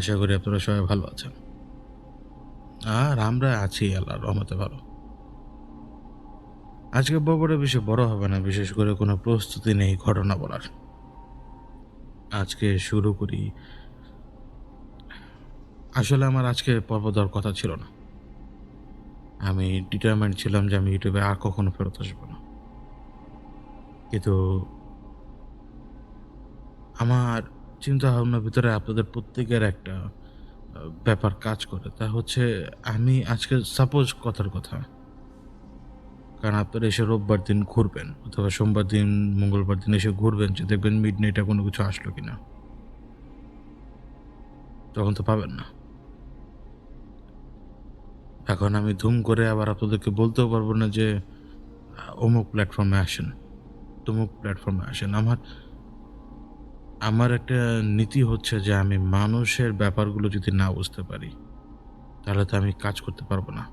আশা করি আপনারা সবাই ভালো আছেন। আর আমরা আছি আল্লাহর রহমতে ভালো। আজকের ব্যাপারটা বেশি বড় হবে না, বিশেষ করে কোনো প্রস্তুতি নেই ঘটনা বলার। আজকে শুরু করি। আসলে আমার আজকে পর্ব দেওয়ার কথা ছিল না। আমি ডিটারমাইন্ড ছিলাম যে আমি ইউটিউবে আর কখনো ফেরত আসবো না। কিন্তু আমার চিন্তাভাবনার ভিতরে আপনাদের প্রত্যেকের একটা ব্যাপার কাজ করে। তা হচ্ছে আমি আজকে সাপোজ কথার কথা। কারণ আপনারা এসে রোববার দিন ঘুরবেন অথবা সোমবার দিন, মঙ্গলবার দিন এসে ঘুরবেন যে দেখবেন মিডনাইটে কোনো কিছু আসলো কিনা। তখন তো পাবেন না। এখন আমি ধুম করে আবার আপনাদেরকে বলতেও পারবো না যে অমুক প্ল্যাটফর্মে আসেন, তমুক প্ল্যাটফর্মে আসেন। আমার আমার একটা নীতি হচ্ছে যে আমি মানুষের ব্যাপারগুলো যদি না বুঝতে পারি, তাহলে তো আমি কাজ করতে পারবো না।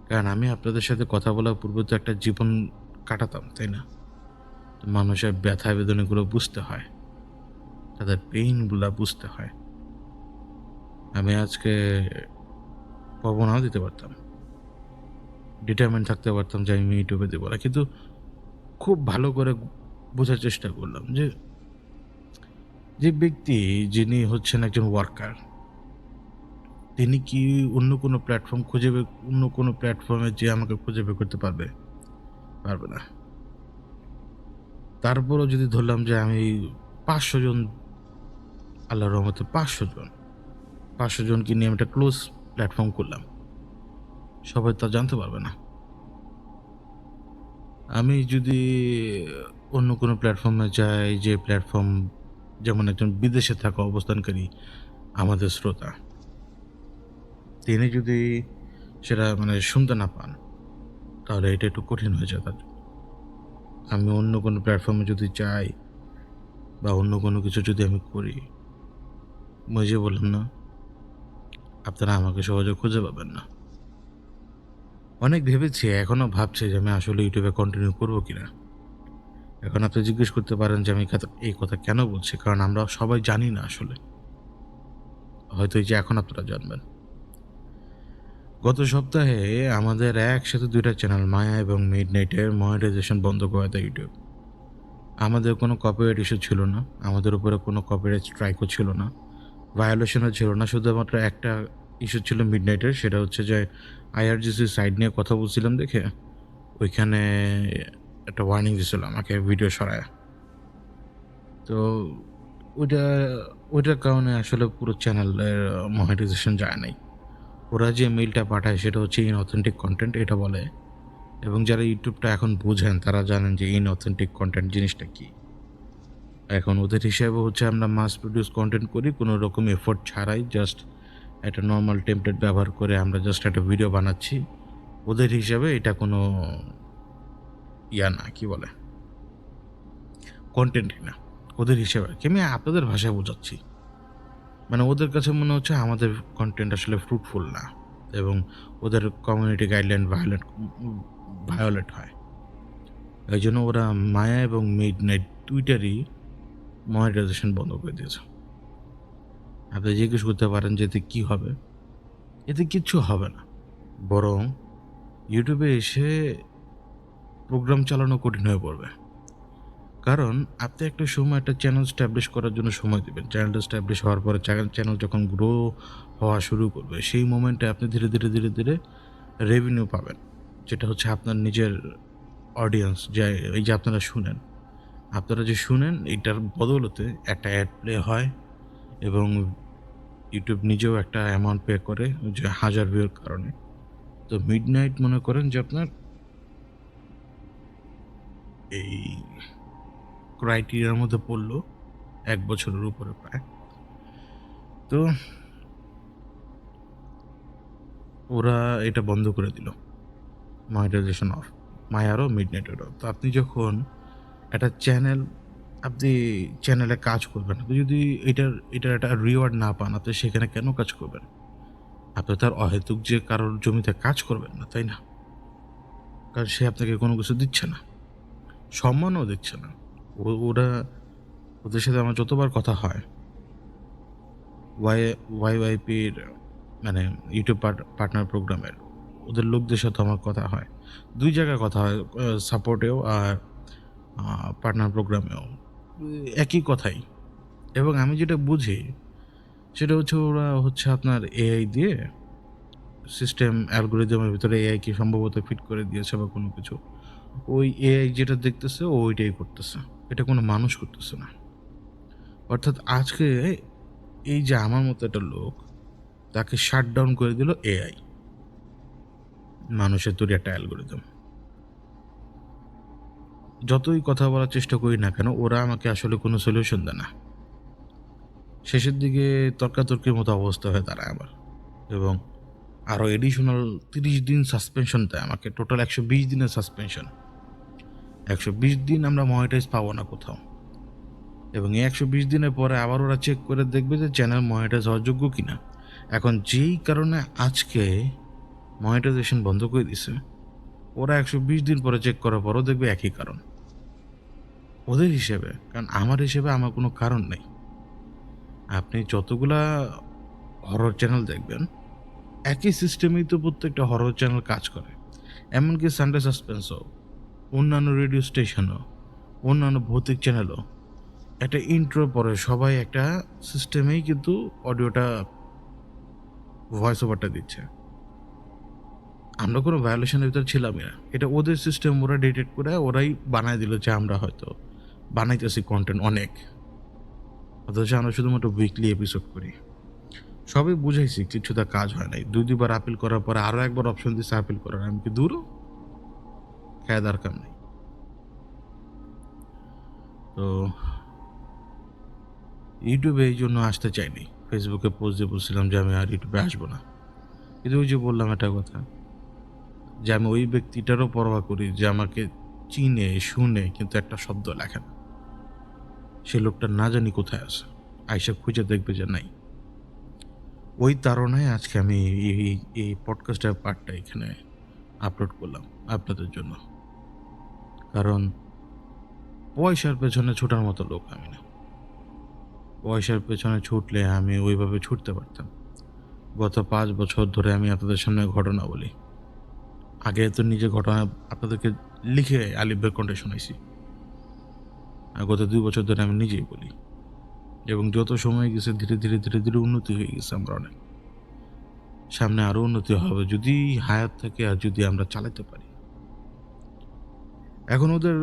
কারণ আমি আপনাদের সাথে কথা বলার পূর্বে তো একটা জীবন কাটাতাম, তাই না? তো মানুষের ব্যথা বেদনাগুলো বুঝতে হয়, তাদের পেইনগুলা বুঝতে হয়। আমি আজকে পর্ব নাও দিতে পারতাম, ডিটারমেন্ট থাকতে পারতাম যে আমি ইউটিউবে দেবো না, কিন্তু খুব ভালো করে বোঝার চেষ্টা করলাম যে যে ব্যক্তি যিনি হচ্ছেন একজন ওয়ার্কার, তিনি কি অন্য কোনো প্ল্যাটফর্ম খুঁজে অন্য কোনো প্ল্যাটফর্মে যে আমাকে খুঁজে বের করতে পারবে? পারবে না। তারপরও যদি ধরলাম যে আমি ৫০০ জন, আল্লাহর রহমতে ৫০০ জনকে নিয়ে আমি একটা ক্লোজ প্ল্যাটফর্ম করলাম, সবাই তা জানতে পারবে না। আমি যদি অন্য কোনো প্ল্যাটফর্মে যাই, যে প্ল্যাটফর্ম যেমন একজন বিদেশে থাকা অবস্থানকারী আমাদের শ্রোতা, তিনি যদি সেটা মানে শুনতে না পান, তাহলে এটা একটু কঠিন হয়ে যায় তার জন্য। আমি অন্য কোনো প্ল্যাটফর্মে যদি যাই বা অন্য কোনো কিছু যদি আমি করি, ওই যে বললাম না, আপনারা আমাকে সহজে খুঁজে পাবেন না। অনেক ভেবেছি, এখনও ভাবছি যে আমি আসলে ইউটিউবে কন্টিনিউ করবো কিনা। এখন আপনি জিজ্ঞেস করতে পারেন যে আমি এই কথা কেন বলছি, কারণ আমরা সবাই জানি না আসলে। হয়তো এই যে এখন আপনারা জানবেন। গত সপ্তাহে আমাদের একসাথে ২টা চ্যানেল মায়া এবং মিডনাইটের মনিটাইজেশন বন্ধ করে দেয় ইউটিউব। আমাদের কোনো কপিরাইট ইস্যু ছিল না, আমাদের উপরে কোনো কপিরাইট স্ট্রাইকও ছিল না, ভায়োলেশনও ছিল না। শুধুমাত্র একটা ইস্যু ছিল মিডনাইটের, সেটা হচ্ছে যে আইআরজিসি সাইট নিয়ে কথা বলছিলাম দেখে ওইখানে একটা ওয়ার্নিং দিছিল আমাকে ভিডিও সরায়া। তো ওইটা ওইটার কারণে আসলে পুরো চ্যানেলের মনিটাইজেশন যায় নাই। ওরা যে মেইলটা পাঠায় সেটা হচ্ছে ইনঅথেন্টিক কন্টেন্ট এটা বলে, এবং যারা ইউটিউবটা এখন বুঝেন তারা জানেন যে ইনঅথেন্টিক কন্টেন্ট জিনিসটা কী। এখন ওদের হিসাবে হচ্ছে আমরা মাস প্রডিউস কন্টেন্ট করি কোনো রকম এফোর্ট ছাড়াই, জাস্ট একটা নর্মাল টেমপ্লেট ব্যবহার করে আমরা জাস্ট একটা ভিডিও বানাচ্ছি। ওদের হিসাবে এটা কোনো না, কি বলে, কন্টেন্টই না ওদের হিসাবে আর কি। আমি আপনাদের ভাষায় বোঝাচ্ছি। মানে ওদের কাছে মনে হচ্ছে আমাদের কন্টেন্ট আসলে ফ্রুটফুল না, এবং ওদের কমিউনিটি গাইডলাইন ভায়োলেট হয়। এই জন্য ওরা মায়া এবং মিডনাইট টুইটারই মনিটাইজেশন বন্ধ করে দিয়েছে। আপনি জিজ্ঞেস করতে পারেন যে এতে কী হবে? এতে কিচ্ছু হবে না, বরং ইউটিউবে এসে প্রোগ্রাম চালানো কঠিন হয়ে পড়বে। কারণ আপনি একটা সময় একটা চ্যানেল স্ট্যাবলিশ করার জন্য সময় দেবেন। চ্যানেলটা স্ট্যাবলিশ হওয়ার পরে চ্যানেল যখন গ্রো হওয়া শুরু করবে, সেই মোমেন্টে আপনি ধীরে ধীরে রেভিনিউ পাবেন। যেটা হচ্ছে আপনার নিজের অডিয়েন্স, যে এই যে আপনারা শুনেন, আপনারা যে শুনেন এইটার বদৌলতে একটা অ্যাড প্লে হয়, এবং ইউটিউব নিজেও একটা অ্যামাউন্ট পে করে ওই যে 1000 ভিউর কারণে। তো মিডনাইট মনে করেন যে আপনার এই ক্রাইটেরিয়ার মধ্যে পড়লো ১ বছরের উপরে প্রায়। তো ওরা এটা বন্ধ করে দিল, মনিটাইজেশন অফ, মায়ারও মিডনাইটেরও। তো আপনি যখন একটা আপনি চ্যানেলে কাজ করবেন, আপনি যদি এটার একটা রিওয়ার্ড না পান, আপনি সেখানে কেন কাজ করবেন? আপনি তার অহেতুক যে কারোর জমিতে কাজ করবেন না, তাই না? কারণ সে আপনাকে কোনো কিছু দিচ্ছে না, সম্মানও দিচ্ছে না। ওরা ওদের সাথে আমার যতবার কথা হয়, ওয়াই ওয়াইওয়াইপির মানে ইউটিউব পার্টনার প্রোগ্রামের ওদের লোকদের সাথে আমার কথা হয়। ২ জায়গায় কথা হয়, সাপোর্টেও আর পার্টনার প্রোগ্রামেও। একই কথাই। এবং আমি যেটা বুঝি সেটা হচ্ছে ওরা হচ্ছে আপনার এআই দিয়ে সিস্টেম অ্যালগরিদমের ভিতরে এআইকে সম্ভবত ফিট করে দিয়েছে বা কোনো কিছু। ওই এআই যেটা দেখতেছে ও ওইটাই করতেছে। এটা কোনো মানুষ করতেছে না। অর্থাৎ আজকে এই যে আমার মতো একটা লোক, তাকে শাট ডাউন করে দিল এআই, মানুষের তৈরি একটা অ্যালগরিদম। যতই কথা বলার চেষ্টা করি না কেন, ওরা আমাকে আসলে কোনো সলিউশন দেয় না। শেষের দিকে তর্কাতর্কির মতো অবস্থা হয়ে দাঁড়ায় আমার। এবং আরও এডিশনাল ৩০ দিন সাসপেনশন দেয় আমাকে, টোটাল ১২০ দিনের সাসপেনশন। ১২০ দিন আমরা মনিটাইজ পাবো না কোথাও। এবং এই ১২০ দিনের পরে আবার ওরা চেক করে দেখবে যে চ্যানেল মনিটাইজ হওয়ার যোগ্য কিনা। এখন যেই কারণে আজকে মনিটাইজেশন বন্ধ করে দিছে, ওরা ১২০ দিন পরে চেক করার পরও দেখবে একই কারণ ওদের হিসেবে। কারণ আমার হিসেবে আমার কোনো কারণ নেই। আপনি যতগুলা হরর চ্যানেল দেখবেন, একই সিস্টেমেই তো প্রত্যেকটা হরর চ্যানেল কাজ করে। এমনকি সানডে সাসপেন্সও, অন্যান্য রেডিও স্টেশনও, অন্যান্য ভৌতিক চ্যানেলও একটা ইন্ট্রো পরে সবাই একটা সিস্টেমেই কিন্তু অডিওটা ভয়েস ওভারটা দিচ্ছে। আমরা কোনো ভায়োলেশনের ভিতরে ছিলামই না। এটা ওদের সিস্টেম, ওরা ডিটেক্ট করে ওরাই বানায় দিল যে আমরা হয়তো বানাইতেছি কন্টেন্ট অনেক, অথচ আমরা শুধুমাত্র উইকলি এপিসোড করি। সবই বুঝাইছি, কিছুটা কাজ হয় নাই। ২-২ বার আপিল করার পরে আরও একবার অপশন দিচ্ছে আপিল করার। আমি কি দূরও খায় দরকার নেই। তো ইউটিউবে এই জন্য আসতে চাইনি। ফেসবুকে পোস্ট দিয়ে বলছিলাম যে আমি আর ইউটিউবে আসবো না। কিন্তু ওই যে বললাম একটা কথা, যে আমি ওই ব্যক্তিটারও পরোয়া করি যে আমাকে চিনে শুনে কিন্তু একটা শব্দ লেখে না। সে লোকটা না জানি কোথায় আছে, আইসা খুঁজে দেখবে যে নাই। ওই তাড়নায় আজকে আমি এই পডকাস্টের পার্টটা এখানে আপলোড করলাম আপনাদের জন্য। কারণ পয়সার পেছনে ছোটার মতো লোক আমি না। পয়সার পেছনে ছুটলে আমি ওইভাবে ছুটতে পারতাম। গত ৫ বছর ধরে আমি আপনাদের সামনে ঘটনা বলি। আগে তো নিজে ঘটনা আপনাদেরকে লিখে আলিফ বের কণ্ঠে শোনাইছি। আর গত ২ বছর ধরে আমি নিজেই বলি। এবং যত সময় গেছে ধীরে ধীরে ধীরে ধীরে উন্নতি হয়ে গেছে আমরা অনেক। সামনে আরও উন্নতি হবে যদি হায়াত থাকে আর যদি আমরা চালাতে পারি। এখন ওদের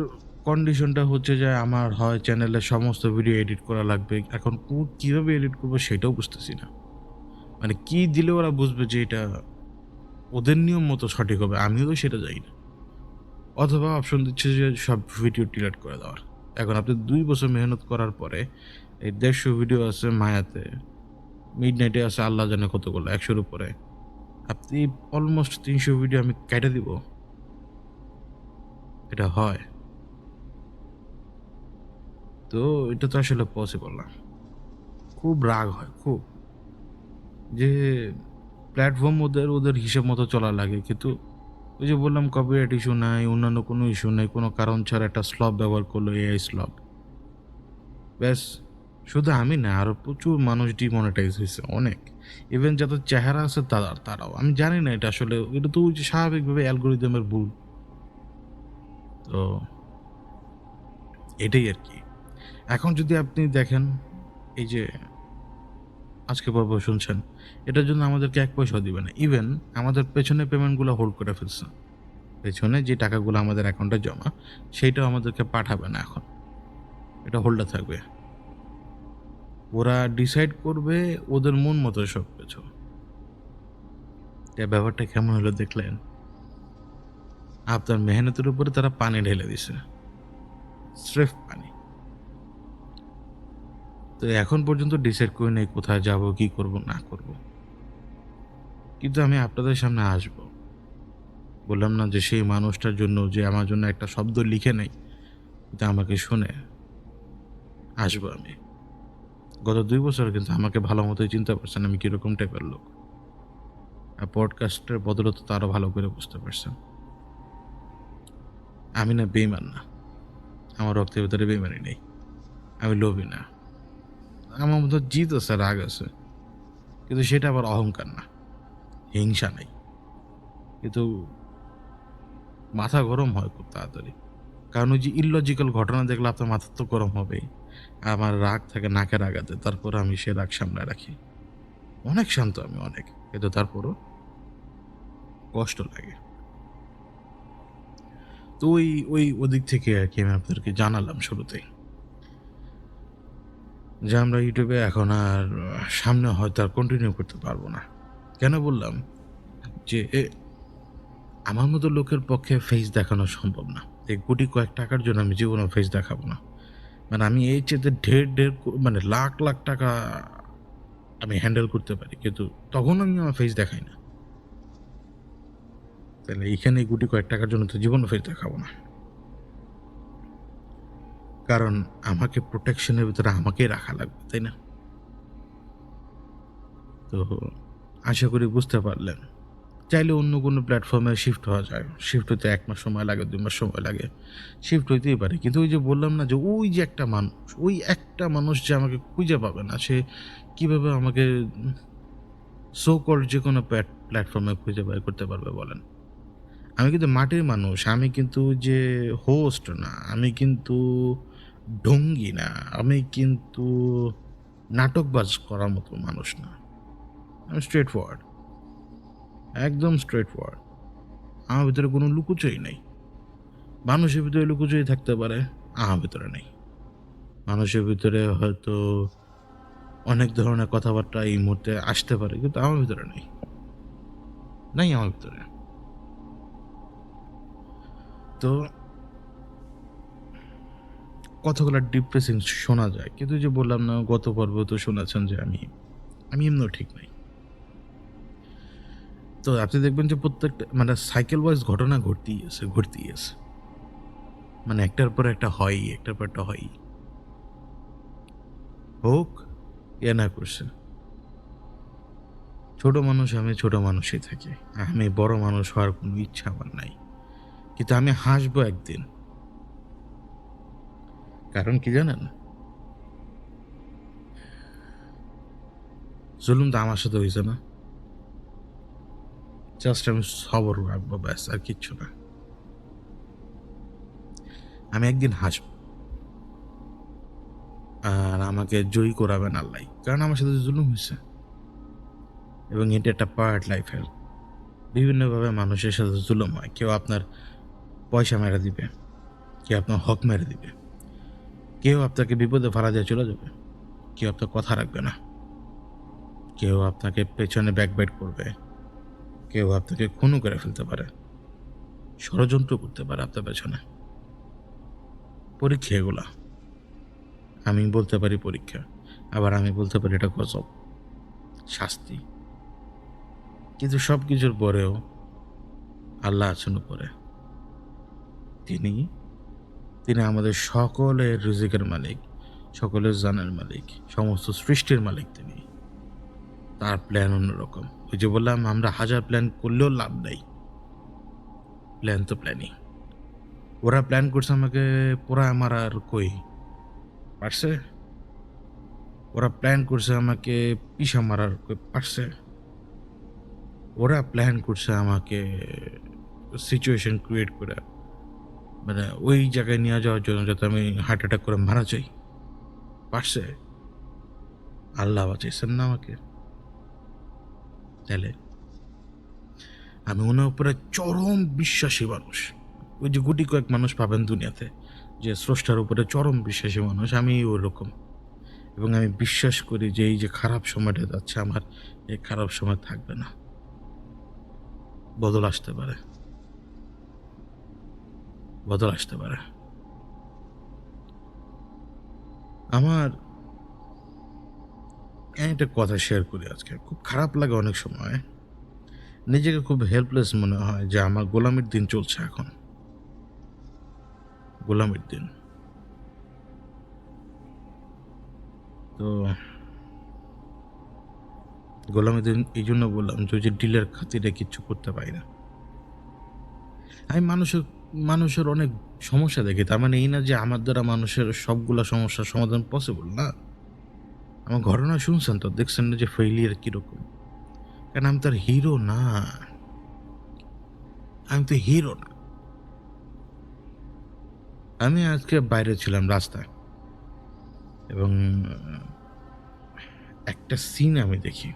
কন্ডিশনটা হচ্ছে যে আমার হয় চ্যানেলের সমস্ত ভিডিও এডিট করা লাগবে। এখন কীভাবে এডিট করবো সেটাও বুঝতেছি না। মানে কী দিলে ওরা বুঝবে যে এটা ওদের নিয়ম মতো সঠিক হবে, আমিও তো সেটা জানি না। অথবা অপশন দিচ্ছে যে সব ভিডিও ডিলিট করে দেওয়ার। এখন আপনি ২ বছর মেহনত করার পরে এই ১৫০ ভিডিও আছে মায়াতে, মিডনাইটে আছে আল্লাহ জানে কতগুলো, ১০০-র উপরে। আপনি অলমোস্ট ৩০০ ভিডিও আমি কেটে দিব? এটা হয়? তো এটা তো আসলে পসিবল না। খুব রাগ হয়, খুব। যে প্ল্যাটফর্ম ওদের হিসেব মতো চলা লাগে। কিন্তু ওই যে বললাম কপিরাইট ইস্যু নাই, অন্যান্য কোনো ইস্যু নেই, কোনো কারণ ছাড়া একটা স্লপ ব্যবহার করলো, এআই স্লপ। ব্যাস, শুধু আমি না, আরও প্রচুর মানুষ ডিমনিটাইজ হয়েছে, অনেক। ইভেন যাদের চেহারা আছে তারাও। আমি জানি না এটা আসলে, এটা তো ওই যে স্বাভাবিকভাবে অ্যালগরিদমের ভুল। তো এটাই আর কি। এখন যদি আপনি দেখেন, এই যে আজকে পর্ব শুনছেন, এটার জন্য আমাদেরকে ১ পয়সাও দিবে না। ইভেন আমাদের পেছনে পেমেন্টগুলো হোল্ড করে ফেলছে। পেছনে যে টাকাগুলো আমাদের অ্যাকাউন্টে জমা, সেইটাও আমাদেরকে পাঠাবে না এখন। এটা হোল্ডে থাকবে। ওরা ডিসাইড করবে ওদের মন মতো সব কিছু। ব্যাপারটা কেমন হলো দেখলেন? আপনার মেহনতের উপরে তারা পানি ঢেলে দিছে, স্রেফ পানি। তো এখন পর্যন্ত ডিসাইড করে নেই কোথায় যাব, কি করব না করব। কিন্তু আমি আপনাদের সামনে আসব। বললাম না যে সেই মানুষটার জন্য যে আমার জন্য একটা শব্দ লিখে নেই, কিন্তু আমাকে শুনে আসবো আমি। গত ২ বছর কিন্তু আমাকে ভালো মতোই চিনতে পারছেন আমি কিরকম টাইপের লোক। আর পডকাস্টের বদৌলতে তো আরও ভালো করে বুঝতে পারছেন। আমি না বেইমান না, আমার রক্তের ভেতরে বেইমানি নেই। আমি লোভী না। আমার মধ্যে জিদ আছে, রাগ আছে। কিন্তু সেটা আবার অহংকার না, হিংসা নাই। কিন্তু মাথা গরম হয় খুব তাড়াতাড়ি। কারণ ওই যে ইললজিক্যাল ঘটনা দেখলে আপনার মাথা তো গরম হবেই। আমার রাগ থাকে নাকের আগাতে, তারপরে আমি সে রাগ সামলায় রাখি। অনেক শান্ত আমি অনেক। কিন্তু তারপরও কষ্ট লাগে। তো ওদিক থেকে আরকি আমি আপনাদেরকে জানালাম শুরুতেই। যে আমরা ইউটিউবে এখন আর সামনে হয়তো আর কন্টিনিউ করতে পারব না। কেন বললাম? যে আমার মতো লোকের পক্ষে ফেস দেখানো সম্ভব না। এই কোটি কয়েক টাকার জন্য আমি জীবনেও ফেস দেখাবো না। মানে আমি এর চাইতে ঢের মানে লাখ, লাখ টাকা আমি হ্যান্ডেল করতে পারি। কিন্তু তখন আমি আমার ফেস দেখাই না। তাহলে এইখানে এই কোটি কয়েক টাকার জন্য তো জীবনেও ফেস দেখাবো না। কারণ আমাকে প্রোটেকশনের ভিতরে আমাকেই রাখা লাগবে, তাই না? তো আশা করি বুঝতে পারলেন। চাইলে অন্য কোনো প্ল্যাটফর্মে শিফট হওয়া যায়। শিফট হতে ১ মাস সময় লাগে, ২ মাস সময় লাগে। শিফট হইতেই পারে। কিন্তু ওই যে বললাম না যে ওই যে একটা মানুষ, ওই একটা মানুষ যে আমাকে খুঁজে পাবে না, সে কিভাবে আমাকে সো কল্ড যেকোনো প্ল্যাটফর্মে খুঁজে বের করতে পারবে বলেন? আমি কিন্তু মাটির মানুষ। আমি কিন্তু যে হোস্ট না, আমি কিন্তু ঢঙ্গি না, আমি কিন্তু নাটকবাজ করার মতো মানুষ না। আমি স্ট্রেইট ফরওয়ার্ড। একদম স্ট্রেইট ফরওয়ার্ড। আমার ভিতরে কোনো লুকোচুরি নেই। মানুষের ভিতরে লুকোচুরি থাকতে পারে, আমার ভিতরে নেই। মানুষের ভিতরে হয়তো অনেক ধরনের কথাবার্তা এই মুহূর্তে আসতে পারে, কিন্তু আমার ভিতরে নেই। নাই আমার ভিতরে। তো কথাগুলো ডিপ্রেসিং শোনা যায়। কিন্তু ওই যে বললাম না, গত পর্বে তো শুনেছেন যে আমি এমনিও ঠিক নাই। তো আপনি দেখবেন যে প্রত্যেকটা মানে সাইকেল ওয়াইজ ঘটনা ঘটতেই আছে, ঘটতেই আছে। মানে একটার পর একটা হয়ই, একটার পর একটা হয়ই। হোক, এ না করছে। ছোট মানুষ, আমি ছোট মানুষই থাকি। আমি বড় মানুষ হওয়ার কোনো ইচ্ছা আমার নাই। কিন্তু আমি হাসবো একদিন। কারণ কি জানেন? জুলুম তো আমার সাথে হইছে না। জাস্ট আমি সবর রাখবো ব্যাস, আর কিচ্ছু না। আমি একদিন হাসবো। আর আমাকে জয়ী করাবেন আল্লাহ। কারণ আমার সাথে জুলুম হইছে। এবং এটা একটা পার্ট লাইফের। বিভিন্নভাবে মানুষের সাথে জুলুম হয়। কেউ আপনার পয়সা মেরে দিবে, কেউ আপনার হক মেরে দিবে, কেউ আপনাকে বিপদে ফেলা দিয়ে চলে যাবে, কেউ আপনার কথা রাখবে না, কেউ আপনাকে পেছনে ব্যাকবাইট করবে, কেউ আপনাকে খুনও করে ফেলতে পারে, ষড়যন্ত্র করতে পারে আপনার পেছনে। পরীক্ষা এগুলা। আমি বলতে পারি পরীক্ষা, আবার আমি বলতে পারি এটা গজব, শাস্তি। কিন্তু সব কিছুর পরেও আল্লাহ আছেন উপরে। তিনি তিনি আমাদের সকলের রিজিকের মালিক, সকলের জানের মালিক, সমস্ত সৃষ্টির মালিক তিনি। তার প্ল্যান অন্যরকম। ওই যে বললাম, আমরা হাজার প্ল্যান করলেও লাভ নেই। প্ল্যান তো প্ল্যানই। ওরা প্ল্যান করছে আমাকে পোড়ায় মারার, কই পারছে? ওরা প্ল্যান করছে আমাকে পিষা মারার, কই পারছে? ওরা প্ল্যান করছে আমাকে সিচুয়েশন ক্রিয়েট করে মানে ওই জায়গায় নিয়ে যাওয়ার জন্য যাতে আমি হার্ট অ্যাটাক করে মারা যাই, পারছে? আল্লাহ বাঁচাইছেন না আমাকে। তাহলে আমি ওনার উপরে চরম বিশ্বাসী মানুষ। ওই যে গুটি কয়েক মানুষ পাবেন দুনিয়াতে যে স্রষ্টার উপরে চরম বিশ্বাসী মানুষ, আমি ওরকম। এবং আমি বিশ্বাস করি যে এই যে খারাপ সময়টা যাচ্ছে আমার, এই খারাপ সময় থাকবে না, বদল আসতে পারে, বদল আসতে পারে। আমার একটা কথা শেয়ার করি আজকে। খুব খারাপ লাগে অনেক সময়, নিজেকে খুব হেল্পলেস মনে হয় যে আমার গোলামির দিন চলছে এখন, গোলামির দিন। তো গোলামির দিন এই জন্য বললাম যে ওই যে ডিলের খাতিরে কিচ্ছু করতে পারি না। আমি মানুষের অনেক সমস্যা দেখি। তার মানে এই না যে আমার দ্বারা মানুষের সবগুলা সমস্যার সমাধান পসিবল না। আমার ঘটনা শুনছেন তো, দেখছেন না যে ফেইলিয়ার কিরকম? কারণ আমি তার হিরো না। আমি তো হিরো না। আমি আজকে বাইরে ছিলাম রাস্তায় এবং একটা সিন আমি দেখি।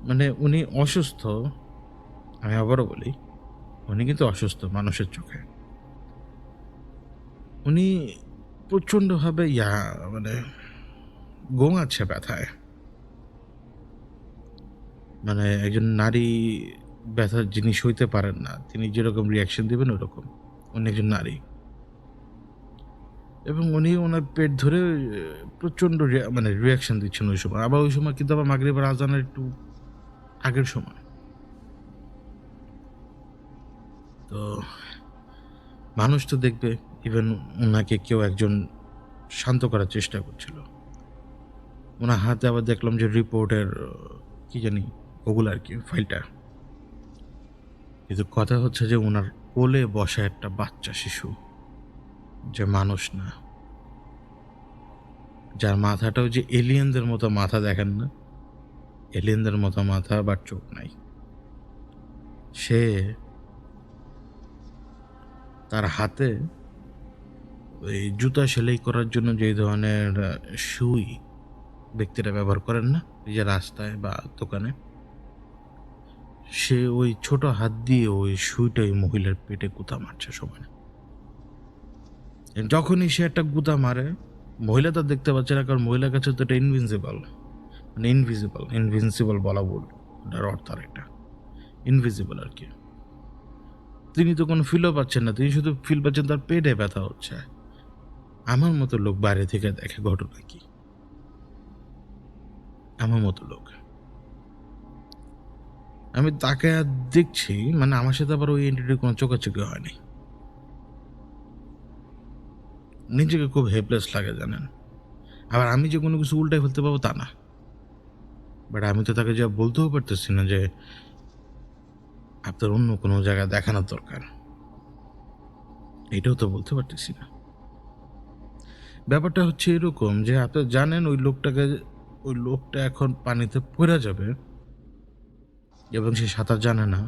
মানে উনি অসুস্থ, আমি আবারও বলি, উনি কিন্তু অসুস্থ মানুষের চোখে। উনি প্রচণ্ডভাবে মানে গোঙাচ্ছে ব্যথায়। মানে একজন নারী ব্যথার যিনি সইতে পারেন না, তিনি যেরকম রিঅ্যাকশন দিবেন ওরকম। উনি একজন নারী এবং উনি উনার পেট ধরে প্রচণ্ড মানে রিঅ্যাকশন দিচ্ছেন ওই সময়। আবার ওই সময় কিন্তু আবার মাগরিবের আজানের একটু আগের সময়। তো মানুষ তো দেখবে, ইভেন উনাকে কেউ একজন শান্ত করার চেষ্টা করছিল। উনার হাতে আবার দেখলাম যে রিপোর্টের কি জানি ওগুলো আরকি ফাইলটা। কিন্তু কথা হচ্ছে যে উনার কোলে বসা একটা বাচ্চা শিশু, যে মানুষ না। যার মাথাটাও যে এলিয়েনদের মতো মাথা, দেখেন না? এলিয়েনদের মতো মাথা বাট চোখ নাই। সে তার হাতে ওই জুতা সেলাই করার জন্য যে ধরনের সুই ব্যক্তিরা ব্যবহার করেন না? এই যে রাস্তায় বা দোকানে? সে ওই ছোট হাত দিয়ে ওই সুইটা ওই মহিলার পেটে গুঁতা মারছে সমানে। যখনই সে একটা গুঁতা মারে, মহিলা তো দেখতে পাচ্ছে না, কারণ মহিলার কাছে তো এটা ইনভিনসিবল। মানে ইনভিনসিবল বলা ভুল। এটার অর্থ আরেকটা। ইনভিজিবল আরকি। তিনি তো কোনো ফিলও পাচ্ছেন না। তিনি শুধু ফিল পাচ্ছেন তার পেটে ব্যথা হচ্ছে। আমার মতো লোক বাইরে থেকে দেখে ঘটনা কি? আমার মতো লোক। আমি তাকায়া দেখছি, মানে আমার সাথে আবার ওই এন্টিটির কোনো চোকাচোকি হয়নি। নিজেকে খুব হেল্পলেস লাগে জানেন? আবার আমি যে কোনো কিছু উল্টায় ফেলতে পারবো তা না। বাট আমি তো তাকে যা বলতেও পারতেছি না যে আপনার অন্য কোনো জায়গায় দেখানোর দরকার। এটাও তো বলতে পারতেছি না। ব্যাপারটা হচ্ছে এরকম যে আপনি জানেন ওই লোকটা এখন পানিতে পইড়া যাবে এবং সে সাঁতার জানে না।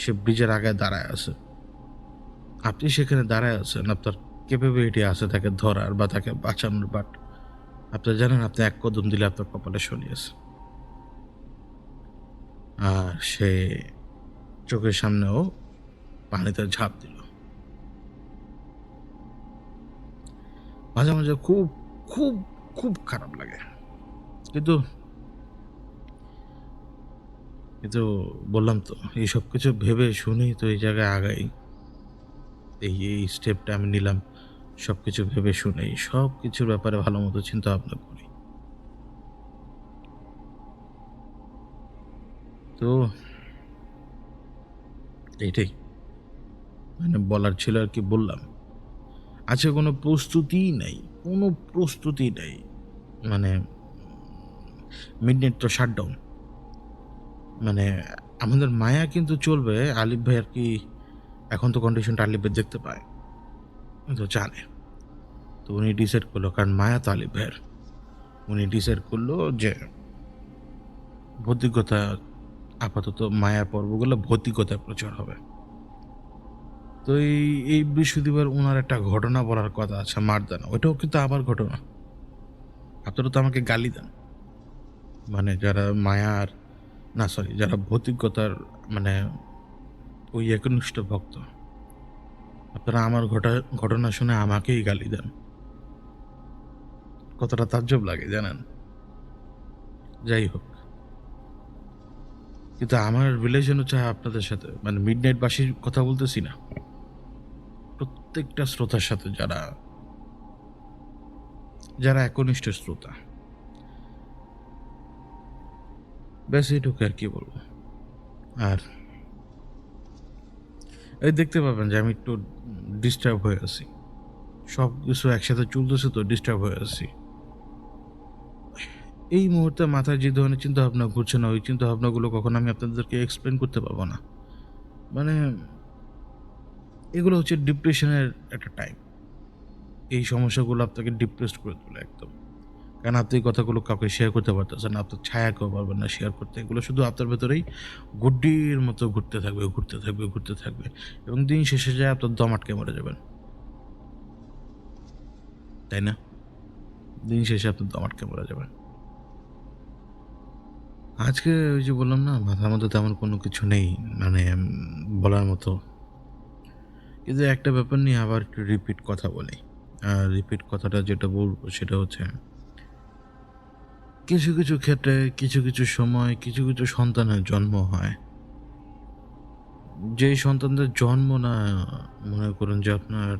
সে ব্রিজের আগায় দাঁড়ায় আছে। আপনি সেখানে দাঁড়ায় আছেন। আপনার ক্যাপাবিলিটি আছে তাকে ধরার বা তাকে বাঁচানোর, বাট আপনি জানেন আপনি এক কদম দিলে আপনার কপালে শনি আছে। আর সে চোখের সামনেও পানিতে ঝাঁপ দিল। মাঝে, মাঝে খুব, খুব, খুব খারাপ লাগে। কিন্তু, কিন্তু বললাম তো এই সবকিছু ভেবে শুনেই তো এই জায়গায় আগাই। এই স্টেপটা আমি নিলাম সবকিছু ভেবে শুনেই। সবকিছুর ব্যাপারে ভালোমতো চিন্তা ভাবনা করি। তো এইটাই মানে বলার ছিল আরকি, বললাম। আজকে কোনো প্রস্তুতিই নাই। কোনো প্রস্তুতি নাই। মানে মিডনাইট তো শাটডাউন। মানে আমাদের মায়া কিন্তু চলবে। আলিফ ভাই আরকি এখন তো কন্ডিশনটা আলিফ ভাই দেখতে পায়। তো জানে। তো উনি ডিসাইড করলো, কারণ মায়া তো আলিফ ভাইয়ের। উনি ডিসাইড করলো যে ভৌতিকতা, আপাতত মায়া পর্বগুলো ভৌতিকতায় প্রচার হবে। তো এই বৃহস্পতিবার উনার একটা ঘটনা বলার কথা আছে, মারদানা। ওইটাও কিন্তু আবার ঘটনা। আপনারা তো আমাকে গালি দেন। মানে যারা মায়ার, না সরি, যারা ভৌতিকতার মানে ওই একনিষ্ঠ ভক্ত, আপনারা আমার ঘটনা শুনে আমাকেই গালি দেন। কতটা তাজ্জব লাগে জানেন? যাই হোক। কিন্তু আমার রিলেশন হচ্ছে আপনাদের সাথে, মানে মিডনাইট বাসীর কথা বলতেছি না। প্রত্যেকটা শ্রোতার সাথে যারা একনিষ্ঠ শ্রোতা। ব্যাস এইটুকু আর কি বলবো। আর এই দেখতে পাবেন যে আমি একটু ডিস্টার্ব হয়ে আছি। সব কিছু একসাথে চলতেছে তো ডিস্টার্ব হয়ে আছি। এই মুহূর্তে মাথায় যে ধরনের চিন্তাভাবনা ঘুরছে না, ওই চিন্তাভাবনাগুলো কখনো আমি আপনাদেরকে এক্সপ্লেন করতে পারবো না। মানে এগুলো হচ্ছে ডিপ্রেশনের একটা টাইম। এই সমস্যাগুলো আপনাকে ডিপ্রেসড করে তোলে একদম। কারণ আপনি এই কথাগুলো কাউকে শেয়ার করতে পারতেছেন না। আপনার ছায়াকেও পারবেন না শেয়ার করতে। এগুলো শুধু আপনার ভেতরেই গুড্ডির মতো ঘুরতে থাকবে, ঘুরতে থাকবে, ঘুরতে থাকবে এবং দিন শেষে যেয়ে আপনার দম আটকে মরে যাবেন। তাই না? দিন শেষে আপনার দম আটকে মরে যাবেন। আজকে ওই যে বললাম না, মাথার মধ্যে তেমন কোনো কিছু নেই মানে বলার মতো। কিন্তু একটা ব্যাপার নিয়ে আবার একটু রিপিট কথা বলি। আর রিপিট কথাটা যেটা বলবো সেটা হচ্ছে কিছু, কিছু ক্ষেত্রে কিছু, কিছু সময় কিছু, কিছু সন্তানের জন্ম হয়। যেই সন্তানদের জন্ম না মনে করুন যে আপনার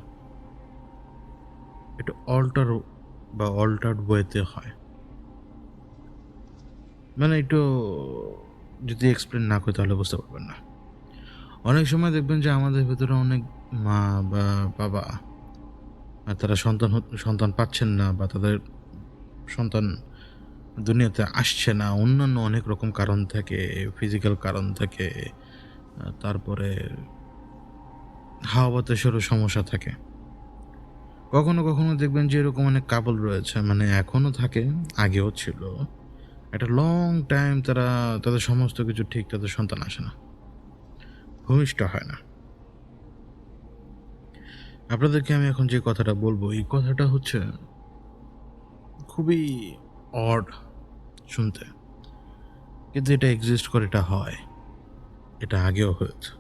একটু অল্টার্ড ওয়েতে হয়। মানে একটু যদি এক্সপ্লেন না করি তাহলে বুঝতে পারবেন না। অনেক সময় দেখবেন যে আমাদের ভেতরে অনেক মা বা বাবা তারা সন্তান পাচ্ছেন না বা তাদের সন্তান দুনিয়াতে আসছে না। অন্যান্য অনেক রকম কারণ থাকে, ফিজিক্যাল কারণ থাকে, তারপরে হাওয়া বাতাসেরও সমস্যা থাকে। কখনো, কখনো দেখবেন যে এরকম অনেক কাপল রয়েছে মানে এখনো থাকে, আগেও ছিল। একটা লং টাইম তারা তাদের সমস্ত কিছু ঠিক তাদের সন্তান আসে না। ভূমিষ্ঠ হয় না। আপনাদেরকে আমি এখন যে কথাটা বলবো, এই কথাটা হচ্ছে খুবই অড শুনতে। কিন্তু এটা এক্সিস্ট করে, এটা হয়। এটা আগেও হয়েছে।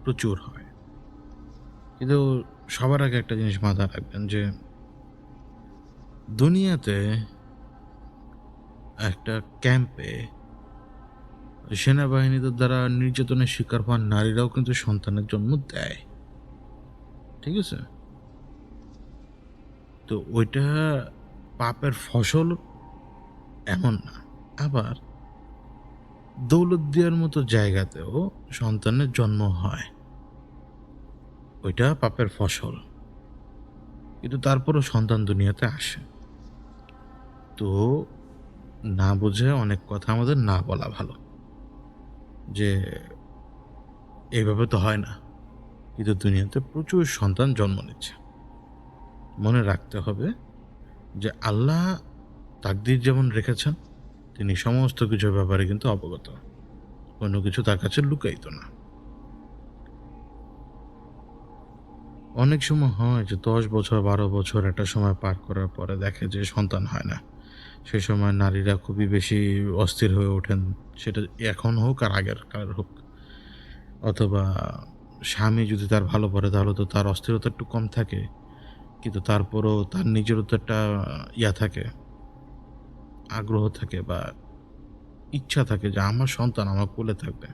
প্রচুর হয়। কিন্তু সবার আগে একটা জিনিস মাথায় রাখবেন যে দুনিয়াতে একটা ক্যাম্পে সেনাবাহিনীদের দ্বারা নির্যাতনের শিকার হওয়া নারীরাও কিন্তু সন্তানের জন্ম দেয়। ঠিক আছে? তো ওইটা পাপের ফসল এমন না। আবার দৌলতদিয়ার মতো জায়গাতেও সন্তানের জন্ম হয়। ওইটা পাপের ফসল। কিন্তু তারপরও সন্তান দুনিয়াতে আসে। তো না বুঝে অনেক কথা আমাদের না বলা ভালো। যে এভাবে তো হয় না। কিন্তু দুনিয়াতে প্রচুর সন্তান জন্ম নিচ্ছে। মনে রাখতে হবে যে আল্লাহ তাকদীর যেমন রেখেছেন, তিনি সমস্ত কিছুর ব্যাপারে কিন্তু অবগত। কোনো কিছু তার কাছে লুকায়িত না। অনেক সময় হয় যে ১০ বছর ১২ বছর একটা সময় পার করার পরে দেখে যে সন্তান হয় না। সে সময় নারীরা খুবই বেশি অস্থির হয়ে ওঠেন। সেটা এখন হোক আর আগের কালের হোক। অথবা স্বামী যদি তার ভালো পড়ে তাহলে তো তার অস্থিরতা একটু কম থাকে। কিন্তু তারপরেও তার নিজেরও তো একটা থাকে, আগ্রহ থাকে বা ইচ্ছা থাকে যে আমার সন্তান আমার কোলে থাকবে।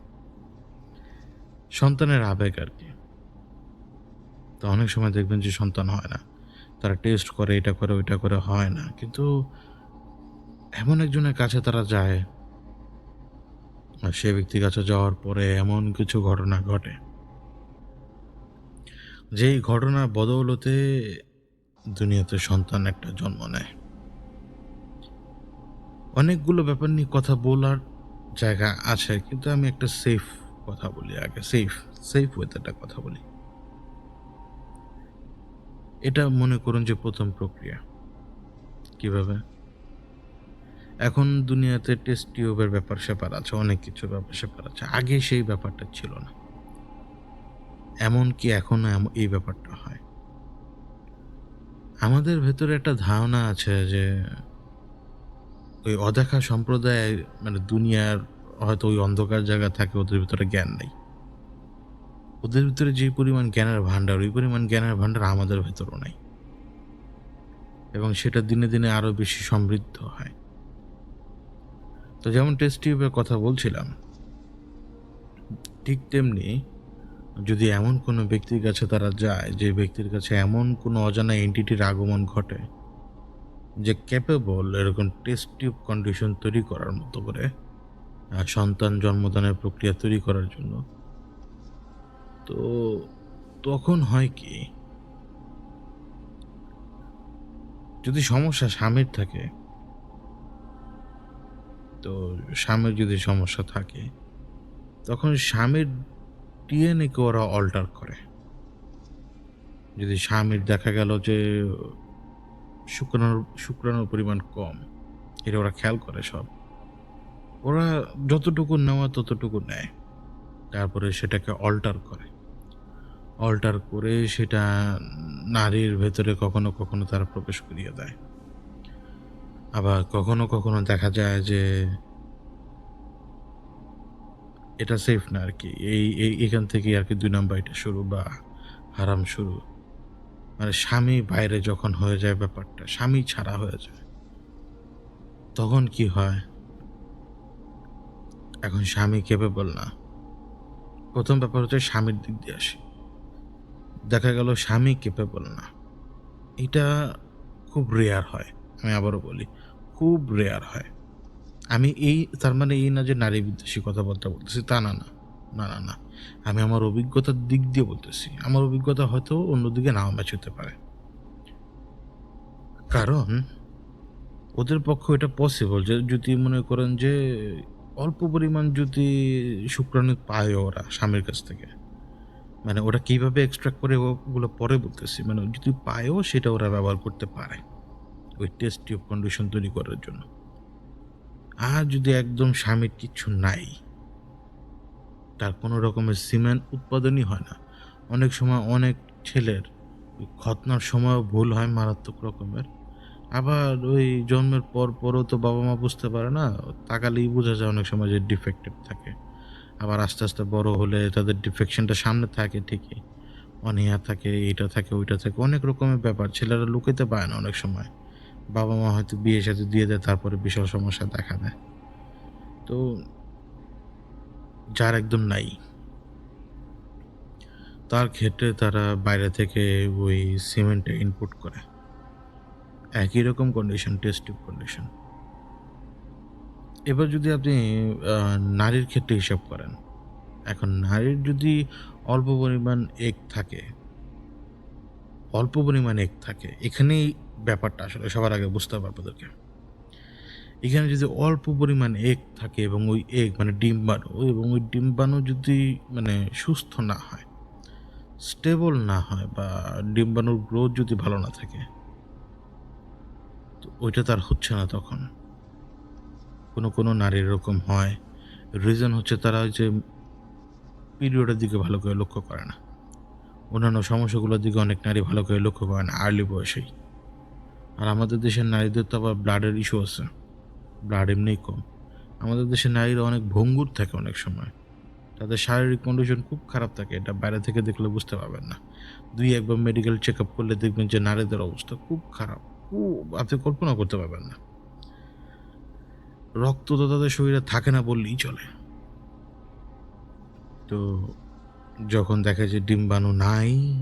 সন্তানের আবেগ আরকি। তো অনেক সময় দেখবেন যে সন্তান হয় না। তারা টেস্ট করে, এটা করে, ওইটা করে, হয় না। কিন্তু এমন একজনের কাছে তারা যায়, আর সে ব্যক্তির কাছে যাওয়ার পরে এমন কিছু ঘটনা ঘটে, যেই ঘটনার বদৌলতে দুনিয়াতে সন্তান একটা জন্ম নেয়। অনেকগুলো ব্যাপার নিয়ে কথা বলার জায়গা আছে, কিন্তু আমি একটা সেফ কথা বলি আগে। সেফ ওয়েতে একটা কথা বলি। এটা মনে করুন যে ১ম প্রক্রিয়া। কিভাবে? এখন দুনিয়াতে টেস্ট টিউবের ব্যাপার-স্যাপার আছে, অনেক কিছুর ব্যাপার-স্যাপার আছে। আগে সেই ব্যাপারটা ছিল না। এমনকি এখনো এই ব্যাপারটা হয়। আমাদের ভেতরে একটা ধারণা আছে যে ওই অদেখা সম্প্রদায় মানে দুনিয়ার হয়তো ওই অন্ধকার জায়গা থাকে, ওদের ভিতরে জ্ঞান নেই। ওদের ভিতরে যে পরিমাণ জ্ঞানের ভান্ডার, ওই পরিমাণ জ্ঞানের ভান্ডার আমাদের ভেতরেও নাই। এবং সেটা দিনে, দিনে আরো বেশি সমৃদ্ধ হয়। তো যেমন টেস্ট টিউবের কথা বলছিলাম, ঠিক তেমনি যদি এমন কোনো ব্যক্তির কাছে তারা যায়, যে ব্যক্তির কাছে এমন কোনো অজানা এন্টিটির আগমন ঘটে, যে ক্যাপেবল এরকম টেস্ট টিউব কন্ডিশন তৈরি করার মতো করে সন্তান জন্মদানের প্রক্রিয়া তৈরি করার জন্য। তো তখন হয় কি, যদি সমস্যা স্বামীর থাকে, তো স্বামীর যদি সমস্যা থাকে, তখন স্বামীর ডিএনএ কে ওরা অল্টার করে। যদি স্বামীর দেখা গেল যে শুক্রাণুর শুক্রাণুর পরিমাণ কম। এটা ওরা খেয়াল করে সব। ওরা যতটুকু নেওয়া ততটুকু নেয়। তারপরে সেটাকে অল্টার করে। অল্টার করে সেটা নারীর ভেতরে কখনো, কখনো তারা প্রবেশ করিয়ে দেয়। আবার কখনো, কখনো দেখা যায় যে এটা সেফ না আরকি। এখান থেকেই আরকি ২ নাম্বার এটা শুরু বা হারাম শুরু। মানে স্বামী বাইরে যখন হয়ে যায় ব্যাপারটা, স্বামী ছাড়া হয়ে যায়, তখন কি হয়? এখন স্বামী ক্যাপেবল না। ১ম ব্যাপার হচ্ছে স্বামীর দিক দিয়ে আসি। দেখা গেল স্বামী ক্যাপেবল না। এটা খুব রেয়ার হয়। আমি আবারও বলি, খুব রেয়ার হয়। আমি তার মানে এই না যে নারী বিদ্বেষী কথাবার্তা বলতেছি, তা না, না। না, না, না। আমি আমার অভিজ্ঞতার দিক দিয়ে বলতেছি। আমার অভিজ্ঞতা হয়তো অন্যদিকে নাও ম্যাচ হতে পারে। কারণ ওদের পক্ষেও এটা পসিবল যে যদি মনে করেন যে অল্প পরিমাণ যদি শুক্রাণু পায় ওরা স্বামীর কাছ থেকে, মানে ওরা কিভাবে এক্সট্রাক্ট করে ওগুলো পরে বলতেছি। মানে যদি পায়ও সেটা ওরা ব্যবহার করতে পারে ওই টেস্ট টিউব কন্ডিশন তৈরি করার জন্য। আর যদি একদম স্বামীর কিচ্ছু নাই, তার কোনো রকমের সিমেন্ট উৎপাদনই হয় না। অনেক সময় অনেক ছেলের ওই খতনার সময়ও ভুল হয় মারাত্মক রকমের। আবার ওই জন্মের পরও তো বাবা-মা বুঝতে পারে না। তাকালেই বোঝা যায় অনেক সময় যে ডিফেক্টেড থাকে। আবার আস্তে, আস্তে বড় হলে তাদের ডিফেকশনটা সামনে থাকে ঠিকই। অনীহা থাকে, এইটা থাকে, ওইটা থাকে। অনেক রকমের ব্যাপার। ছেলেরা লুকাইতে পারে না অনেক সময়। বাবা-মা হয়তো বিয়ে-শাদী দিয়ে দেয়, তারপরে বিশাল সমস্যা দেখা দেয়। তো যার একদম নাই, তার ক্ষেত্রে তারা বাইরে থেকে ওই সিমেন্টটা ইনপুট করে। একই রকম কন্ডিশন, টেস্ট টিউব কন্ডিশন। এবার যদি আপনি আ নারীর ক্ষেত্রে হিসাব করেন। এখন নারীর যদি অল্প পরিমাণ এগ থাকে, এখানেই ব্যাপারটা আসলে সবার আগে বুঝতে হবে আপনাদেরকে। এখানে যদি অল্প পরিমাণ এগ থাকে এবং ওই এগ মানে ডিম্বাণু এবং ওই ডিম্বাণু যদি মানে সুস্থ না হয়, স্টেবল না হয় বা ডিম্বাণুর গ্রোথ যদি ভালো না থাকে, তো ওইটা তার হচ্ছে না তখন। কোনো নারীর এরকম হয়। রিজন হচ্ছে তারা ওই যে পিরিয়ডের দিকে ভালো করে লক্ষ্য করে না। অন্যান্য সমস্যাগুলোর দিকে অনেক নারী ভালো করে লক্ষ্য করে না আর্লি বয়সেই। আর আমাদের দেশের নারীদের তো আবার ব্লাডের ইস্যু আছে। ব্লাড এমনিই কম। আমাদের দেশের নারীরা অনেক ভঙ্গুর থাকে অনেক সময়। তাদের শারীরিক কন্ডিশন খুব খারাপ থাকে। এটা বাইরে থেকে দেখলে বুঝতে পারবেন না। ২-১ বার মেডিকেল চেকআপ করলে দেখবেন যে নারীদের অবস্থা খুব খারাপ। আপনি কল্পনা করতে পারবেন না। রক্ত তো তাদের শরীরে থাকে না বললেই চলে। তো যখন দেখে যে ডিম্বাণু নাই,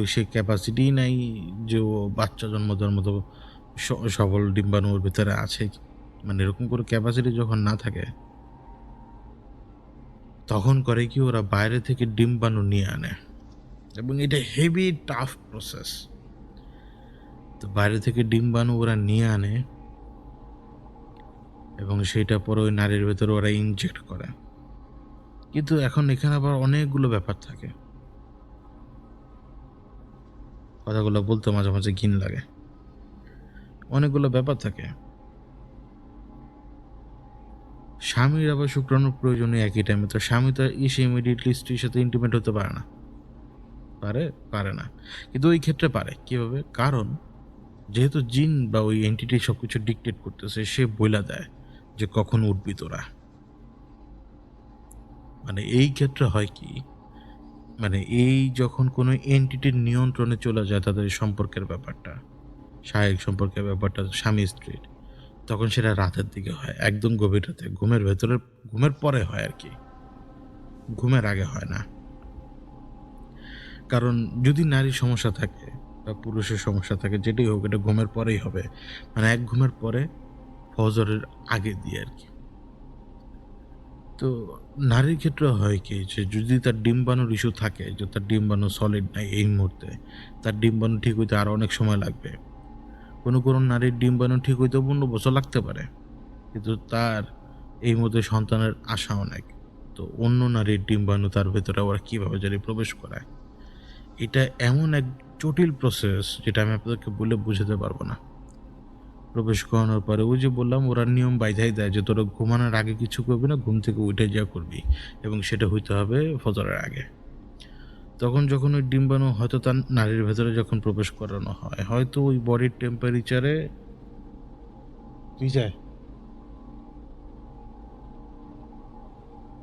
সেই ক্যাপাসিটিই নাই যে ও বাচ্চা জন্ম দেওয়ার মতো স সবল ডিম্বাণু ওর ভেতরে আছে। মানে এরকম করে ক্যাপাসিটি যখন না থাকে, তখন করে কি ওরা বাইরে থেকে ডিম্বাণু নিয়ে আনে এবং এটা হেভি টাফ প্রসেস। তো বাইরে থেকে ডিম্বাণু ওরা নিয়ে আনে এবং সেইটা পরে ওই নারীর ভেতরে ওরা ইনজেক্ট করে। কিন্তু এখন এখানে আবার অনেকগুলো ব্যাপার থাকে। কথাগুলো বলতে মাঝে, মাঝে ঘিণ লাগে। অনেকগুলো ব্যাপার থাকে। স্বামীর আবার শুক্রাণুর প্রয়োজন ওই একই টাইমে। তো স্বামী তো এসে ইমিডিয়েটলি স্ত্রীর সাথে ইন্টিমেট হতে পারে না। পারে? পারে না। কিন্তু ওই ক্ষেত্রে পারে। কিভাবে? কারণ যেহেতু জিন বা ওই এন্টিটি সবকিছু ডিক্টেট করতেছে, সে বইলা দেয় যে কখন উঠবি তোরা। মানে এই ক্ষেত্রে হয় কি? মানে এই যখন কোনো এন্টিটির নিয়ন্ত্রণে চলে যায় তাদের সম্পর্কের ব্যাপারটা, শারীরিক সম্পর্কের ব্যাপারটা স্বামী-স্ত্রীর, তখন সেটা রাতের দিকে হয়। একদম গভীর রাতে। ঘুমের পরে হয় আরকি। ঘুমের আগে হয় না। কারণ যদি নারীর সমস্যা থাকে বা পুরুষের সমস্যা থাকে যেটাই হোক এটা ঘুমের পরেই হবে। মানে এক ঘুমের পরে ফজরের আগে দিয়ে আরকি। তো নারীর ক্ষেত্রে হয় কি যে যদি তার ডিম্বাণুর ইস্যু থাকে যে তার ডিম্বাণু সলিড নাই এই মুহূর্তে, তার ডিম্বাণু ঠিক হইতে আরো অনেক সময় লাগবে। কোনো নারীর ডিম্বাণু ঠিক হইতেও ১৫ বছর লাগতে পারে। কিন্তু তার এই মুহূর্তে সন্তানের আশা অনেক। তো অন্য নারীর ডিম্বাণু তার ভেতরে ওরা কিভাবে জানি প্রবেশ করায়। এটা এমন এক জটিল প্রসেস, যেটা আমি আপনাদেরকে বলে বুঝাতে পারবো না। প্রবেশ করানোর পরে ওই যে বললাম, ওরা নিয়ম বাইধাই দেয় যে তোরা ঘুমানোর আগে কিছু করবি না, ঘুম থেকে উঠে যা করবি, এবং সেটা হইতে হবে ফজরের আগে। তখন যখন ওই ডিম্বাণু হয়তো তার নারীর ভেতরে যখন প্রবেশ করানো হয়, হয়তো ওই বডির টেম্পারেচারে কি যায়,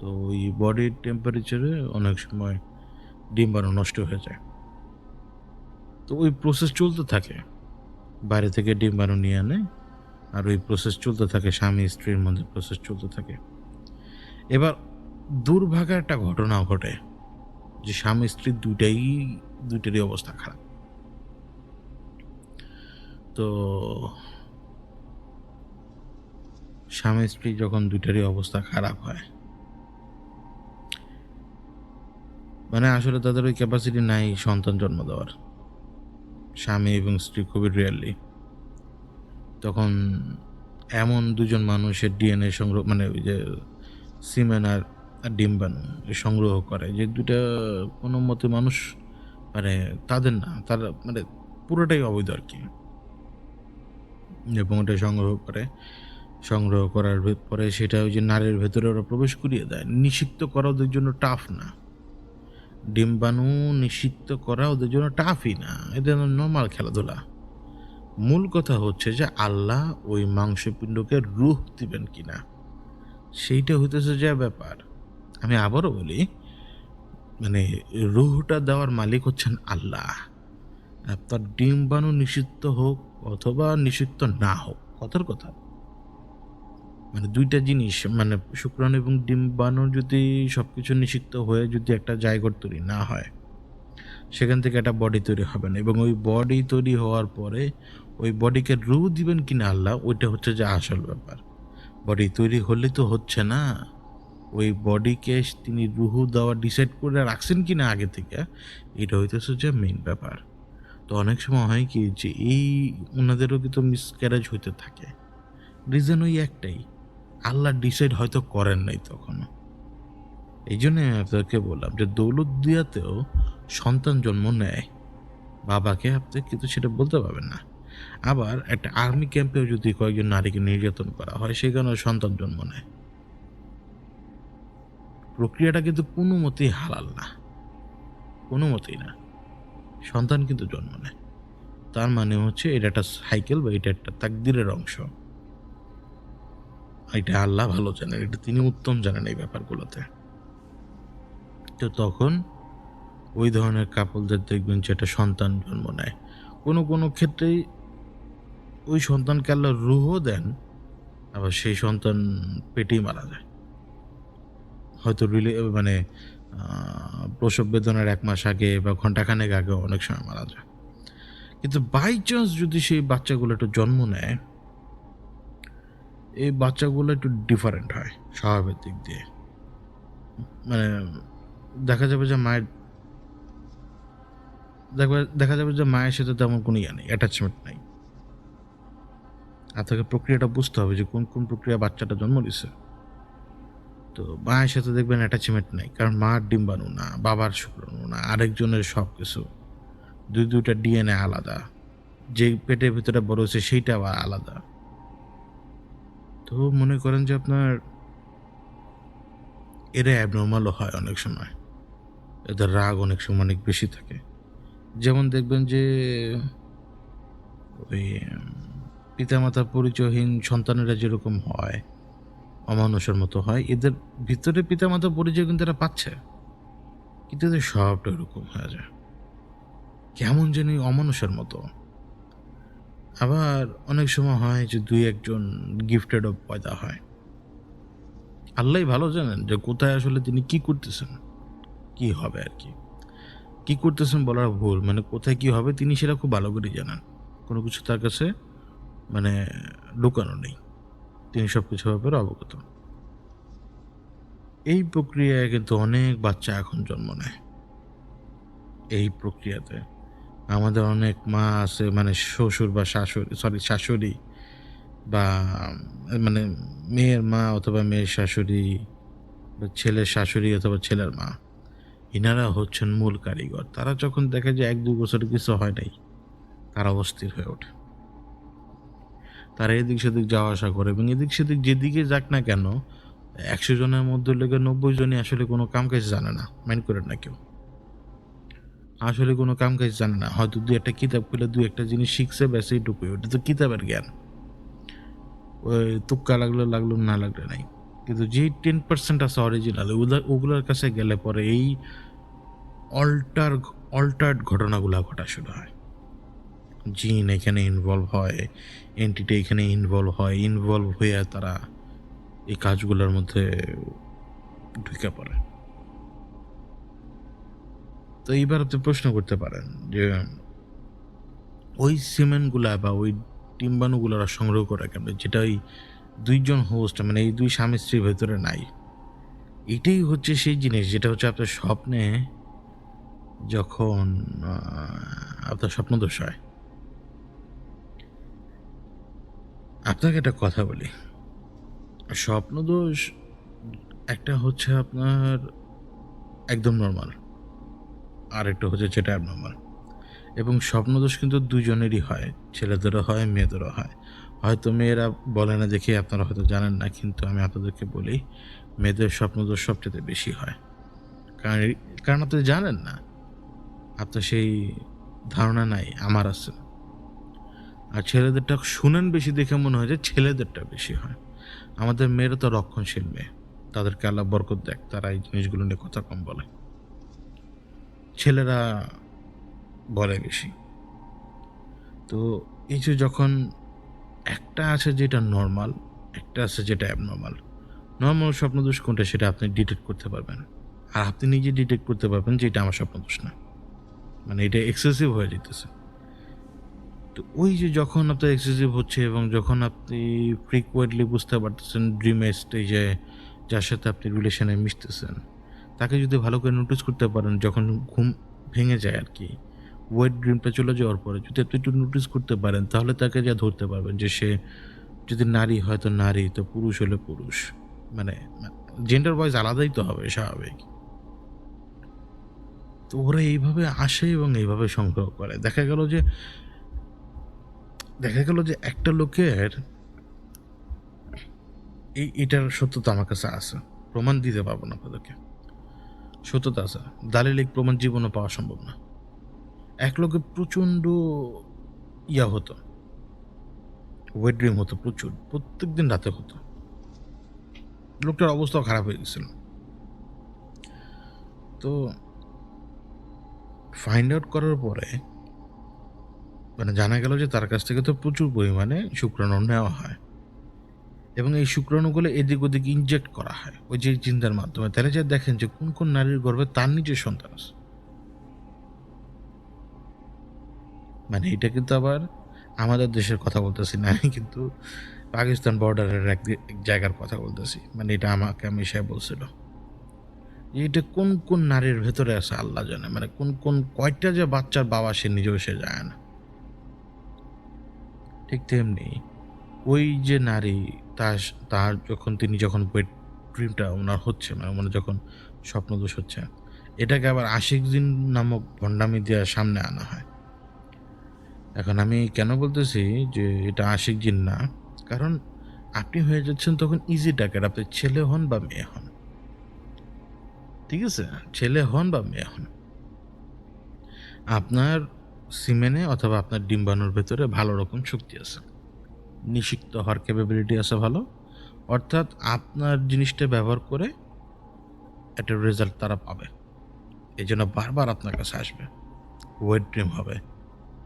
তো ওই বডির টেম্পারেচারে অনেক সময় ডিম্বাণু নষ্ট হয়ে যায়। তো ওই প্রসেস চলতে থাকে, বাইরে থেকে ডিম্বাণু নিয়ে আনে, আর ওই প্রসেস চলতে থাকে, স্বামী স্ত্রীর মধ্যে প্রসেস চলতে থাকে। এবার দুর্ভাগা একটা ঘটনা ঘটে যে স্বামী স্ত্রী দুইটারই অবস্থা খারাপ। তো স্বামী স্ত্রী যখন দুইটারই অবস্থা খারাপ হয়, মানে আসলে তাদের ওই ক্যাপাসিটি নাই সন্তান জন্ম দেওয়ার, স্বামী এবং স্ত্রী খুবই রেয়ারলি, তখন এমন দুজন মানুষের ডিএনএ সংগ্রহ, মানে ওই যে সিমেন আর ডিম্বাণু সংগ্রহ করে, যে দুইটা কোনো মতে মানুষ মানে তাদের না, তারা মানে পুরোটাই অবৈধ আর কি। এবং ওটা সংগ্রহ করার পরে সেটা ওই যে নারীর ভেতরে ওরা প্রবেশ করিয়ে দেয়। নিষিক্ত করা ওদের জন্য টাফ না, ডিম্বাণু নিষিক্ত করা ওদের জন্য টাফই না, এটা নর্মাল খেলাধুলা। মূল কথা হচ্ছে যে আল্লাহ ওই মাংসপিণ্ডকে রূহ দিবেন কিনা, সেইটা হইতেছে যে ব্যাপার। আমি আবারও বলি, মানে রূহটা দেওয়ার মালিক হচ্ছেন আল্লাহ। আপনার ডিম্বাণু নিষিক্ত হোক অথবা নিষিক্ত না হোক, কথার কথা, মানে দুইটা জিনিস, মানে শুক্রাণু এবং ডিম্বাণু যদি সবকিছু নিষিক্ত হয়ে যদি একটা জায়গা তৈরি না হয়, সেখান থেকে একটা বডি তৈরি হবে না। এবং ওই বডি তৈরি হওয়ার পরে ওই বডিকে রূহ দিবেন কিনা আল্লাহ, ওইটা হচ্ছে যে আসল ব্যাপার। বডি তৈরি হলে তো হচ্ছে না, ওই বডিকে তিনি রূহ দেওয়া ডিসাইড করে রাখছেন কিনা আগে থেকে, এটা হইতেছে যে মেইন ব্যাপার। তো অনেক সময় হয় কি যে এই ওনাদেরও কিন্তু মিসক্যারেজ হইতে থাকে, রিজন ওই একটাই, আল্লাহ ডিসাইড হয়তো করেন নাই তখনও। এই জন্য আমি আপনাকে বললাম যে দৌলতদিয়াতেও সন্তান জন্ম নেয়, বাবাকে আপনি কিন্তু সেটা বলতে পারবেন না। আবার একটা আর্মি ক্যাম্পেও যদি কয়েকজন নারীকে নির্যাতন করা হয়, সেখানেও সন্তান জন্ম নেয়। প্রক্রিয়াটা কিন্তু কোনো মতেই হালাল না, কোনো মতেই না, সন্তান কিন্তু জন্ম নেয়। তার মানে হচ্ছে এটা একটা সাইকেল বা এটা একটা তাকদিরের অংশ। এটা আল্লাহ ভালো জানেন, এটা তিনি উত্তম জানেন এই ব্যাপারগুলোতে। তো তখন ওই ধরনের কাপলদের দেখবেন যে একটা সন্তান জন্ম নেয়। কোনো কোনো ক্ষেত্রেই ওই সন্তানকে আল্লাহ রূহও দেন, আবার সেই সন্তান পেটেই মারা যায়। হয়তো মানে প্রসব বেদনার 1 মাস আগে বা ঘন্টাখানেক আগেও অনেক সময় মারা যায়। কিন্তু বাই চান্স যদি সেই বাচ্চাগুলো একটু জন্ম নেয়, এই বাচ্চাগুলো একটু ডিফারেন্ট হয় স্বভাবের দিক দিয়ে। মানে দেখা যাবে যে মায়ের সাথে তেমন কোনো ইয়ে নেই, অ্যাটাচমেন্ট নাই। আপনাকে প্রক্রিয়াটা বুঝতে হবে যে কোন কোন প্রক্রিয়া বাচ্চাটা জন্ম দিছে। তো মায়ের সাথে দেখবেন অ্যাটাচমেন্ট নাই, কারণ মার ডিম্বাণু না, বাবার শুক্রাণু না, আরেকজনের সব কিছু, দুইটা ডিএনএ আলাদা, যে পেটের ভিতরে বড় হচ্ছে সেইটা আবার আলাদা। তো মনে করেন যে আপনার এরা অ্যাবনর্মালও হয় অনেক সময়, এদের রাগ অনেক সময় অনেক বেশি থাকে। যেমন দেখবেন যে ওই পিতামাতা পরিচয়হীন সন্তানেরা যেরকম হয়, অমানুষের মতো হয়, এদের ভিতরে পিতামাতা পরিচয় কিন্তু এরা পাচ্ছে, কিন্তু এদের স্বভাবটা এরকম হয়ে যায়, কেমন জানি অমানুষের মতো। আবার অনেক সময় হয় যে 2-1 গিফটেডও পয়দা হয়। আল্লাহ ভালো জানেন যে কোথায় আসলে তিনি কি করতেছেন, কি হবে আর কি, কি করতেছেন বলার ভুল, মানে কোথায় কি হবে তিনি সেটা খুব ভালো করে জানেন। কোনো কিছু তার কাছে মানে লুকানো নেই, তিনি সব কিছু ব্যাপারে অবগত। এই প্রক্রিয়ায় কিন্তু অনেক বাচ্চা এখন জন্ম নেয়। এই প্রক্রিয়াতে আমাদের অনেক মা আছে, মানে শ্বশুর বা শাশুড়ি বা মানে মেয়ের মা অথবা মেয়ের শাশুড়ি বা ছেলের শাশুড়ি অথবা ছেলের মা, ইনারা হচ্ছেন মূল কারিগর। তারা যখন দেখে যে ১-২ বছরে কিছু হয় নাই, তারা অস্থির হয়ে ওঠে। তারা এদিক সেদিক যাওয়া আসা করে এবং এদিক সেদিক যেদিকে যাক না কেন ১০০ জনের মধ্যে লেগে ৯০ জনই আসলে কোনো কাম-কাজ জানে না। মাইন্ড করেন না কেউ। আসলে কোনো কাম-কাজ জানে না। হয়তো ২-১ টা কিতাব খুলে ২-১ টা জিনিস শিখছে ব্যাস এইটুকুই। ওটা তো কিতাবের জ্ঞান। ওই তুক্কা লাগলে লাগলো, না লাগলে নাই। কিন্তু যেই 10% আছে অরিজিনাল ওগুলার কাছে গেলে পরে এই অল্টার অল্টার্ড ঘটনাগুলা ঘটা শুরু হয়। জিন এখানে ইনভলভ হয়, এন্টিটি এখানে ইনভলভ হয়। ইনভলভ হয়ে তারা এই কাজগুলোর মধ্যে ঢুকে পড়ে। তো এইবার আপনি প্রশ্ন করতে পারেন যে ওই সিমেন্টগুলা বা ওই ডিম্বাণুগুলা সংগ্রহ করে কেমনে? যেটা ওই ২ জন হোস্ট মানে এই ২ স্বামী-স্ত্রীর ভেতরে নাই। এটাই হচ্ছে সেই জিনিস যেটা হচ্ছে আপনার স্বপ্নে যখন আ আপনার স্বপ্নদোষ হয়। আপনাকে একটা কথা বলি। স্বপ্নদোষ একটা হচ্ছে আপনার একদম নরমাল। আরেকটা হচ্ছে যেটা অ্যাবনরমাল। এবং স্বপ্নদোষ কিন্তু ২ জনেরই হয়। ছেলেদেরও হয়, মেয়েদেরও হয়। হয়তো মেয়েরা বলে না দেখে আপনারা হয়তো জানেন না, কিন্তু আমি আপনাদেরকে বলি, মেয়েদের স্বপ্নদোষ সবচাইতে বেশি হয়। কারণ কারণ আপনি জানেন না। আপনার সেই ধারণা নাই, আমার আছে। আর ছেলেদেরটা শুনেন বেশি দেখে মনে হয় যে ছেলেদেরটা বেশি হয়। আমাদের মেয়েরা তো রক্ষণশীল মেয়ে। তাদেরকে আল্লাহ বরকত দেখ। তারা এই জিনিসগুলো নিয়ে কথা কম বলে। ছেলেরা বলে বেশি। তো এই যে যখন একটা আছে যেটা নরমাল, একটা আছে যেটা অ্যাবনরমাল। নরমাল স্বপ্নদোষ কোনটা সেটা আপনি ডিটেক্ট করতে পারবেন। আর আপনি নিজে ডিটেক্ট করতে পারবেন যে এটা আমার স্বপ্নদোষ না। মানে এটা এক্সেসিভ হয়ে যাইতেছে। তো ওই যে যখন আপনার এক্সেসিভ হচ্ছে এবং যখন আপনি ফ্রিকোয়েন্টলি বুঝতে পারতেছেন ড্রিম স্টেজে যার সাথে আপনি রিলেশনে মিশতেছেন, তাকে যদি ভালো করে নোটিস করতে পারেন যখন ঘুম ভেঙে যায় আরকি। ওয়েট ড্রিমটা চলে যাওয়ার পরে যদি আপনি একটু নোটিস করতে পারেন তাহলে তাকে যা ধরতে পারবেন যে সে যদি নারী হয় তো নারী, তো পুরুষ হলে পুরুষ। মানে জেন্ডার ওয়াইজ আলাদাই তো হবে স্বাভাবিক। তো ওরা এইভাবে আসে এবং এইভাবে সংগ্রহ করে। দেখা গেল যে একটা লোকের এটার সত্যতা আমার কাছে আছে। প্রমাণ দিতে পারবো না আপনাদেরকে। সত্যতা আছে। দালিলিক প্রমাণ জীবনেও পাওয়া সম্ভব না। এক লোকের প্রচণ্ড হতো। ওয়েট ড্রিম হতো প্রচুর। প্রত্যেকদিন রাতে হতো। লোকটার অবস্থাও খারাপ হয়ে গেছিল। তো ফাইন্ড আউট করার পরে মানে জানা গেল যে তার কাছ থেকে তো প্রচুর পরিমাণে শুক্রাণু নেওয়া হয়। এবং এই শুক্রাণুগুলো এদিক ওদিক ইনজেক্ট করা হয় ওই যে চিন্তার মাধ্যমে। তাহলে যে দেখেন যে কোন কোন নারীর গর্ভে তার নিজের সন্তান আছে। মানে এটা কিন্তু আবার আমাদের দেশের কথা বলতেছি না, আমি কিন্তু পাকিস্তান বর্ডারের এক জায়গার কথা বলতেছি। মানে এটা আমাকে সে বলছিল যে এটা কোন কোন নারীর ভেতরে আছে আল্লাহ জানে। মানে কোন কোন কয়টা যে বাচ্চার বাবা সে নিজেও সে যায় না। ঠিক তেমনি ওই যে নারী তার তার যখন তিনি যখন ওয়েট ড্রিমটা ওনার হচ্ছে মানে মানে যখন স্বপ্নদোষ হচ্ছে, এটাকে আবার আশিক জিন নামক ভণ্ডামি দেওয়ার সামনে আনা হয়। এখন আমি কেন বলতেছি যে এটা আশিক জিন না, কারণ আপনি হয়ে যাচ্ছেন তখন ইজি টাকার, আপনি ছেলে হন বা মেয়ে হন, ঠিক আছে? ছেলে হন বা মেয়ে হন, আপনার সিমেনে অথবা আপনার ডিম্বাণুর ভেতরে ভালো রকম শক্তি আছে, নিষিক্ত হওয়ার ক্যাপাবিলিটি আছে ভালো। অর্থাৎ আপনার জিনিসটা ব্যবহার করে একটা রেজাল্ট তারা পাবে। এই জন্য বারবার আপনার কাছে আসবে, ওয়েট ড্রিম হবে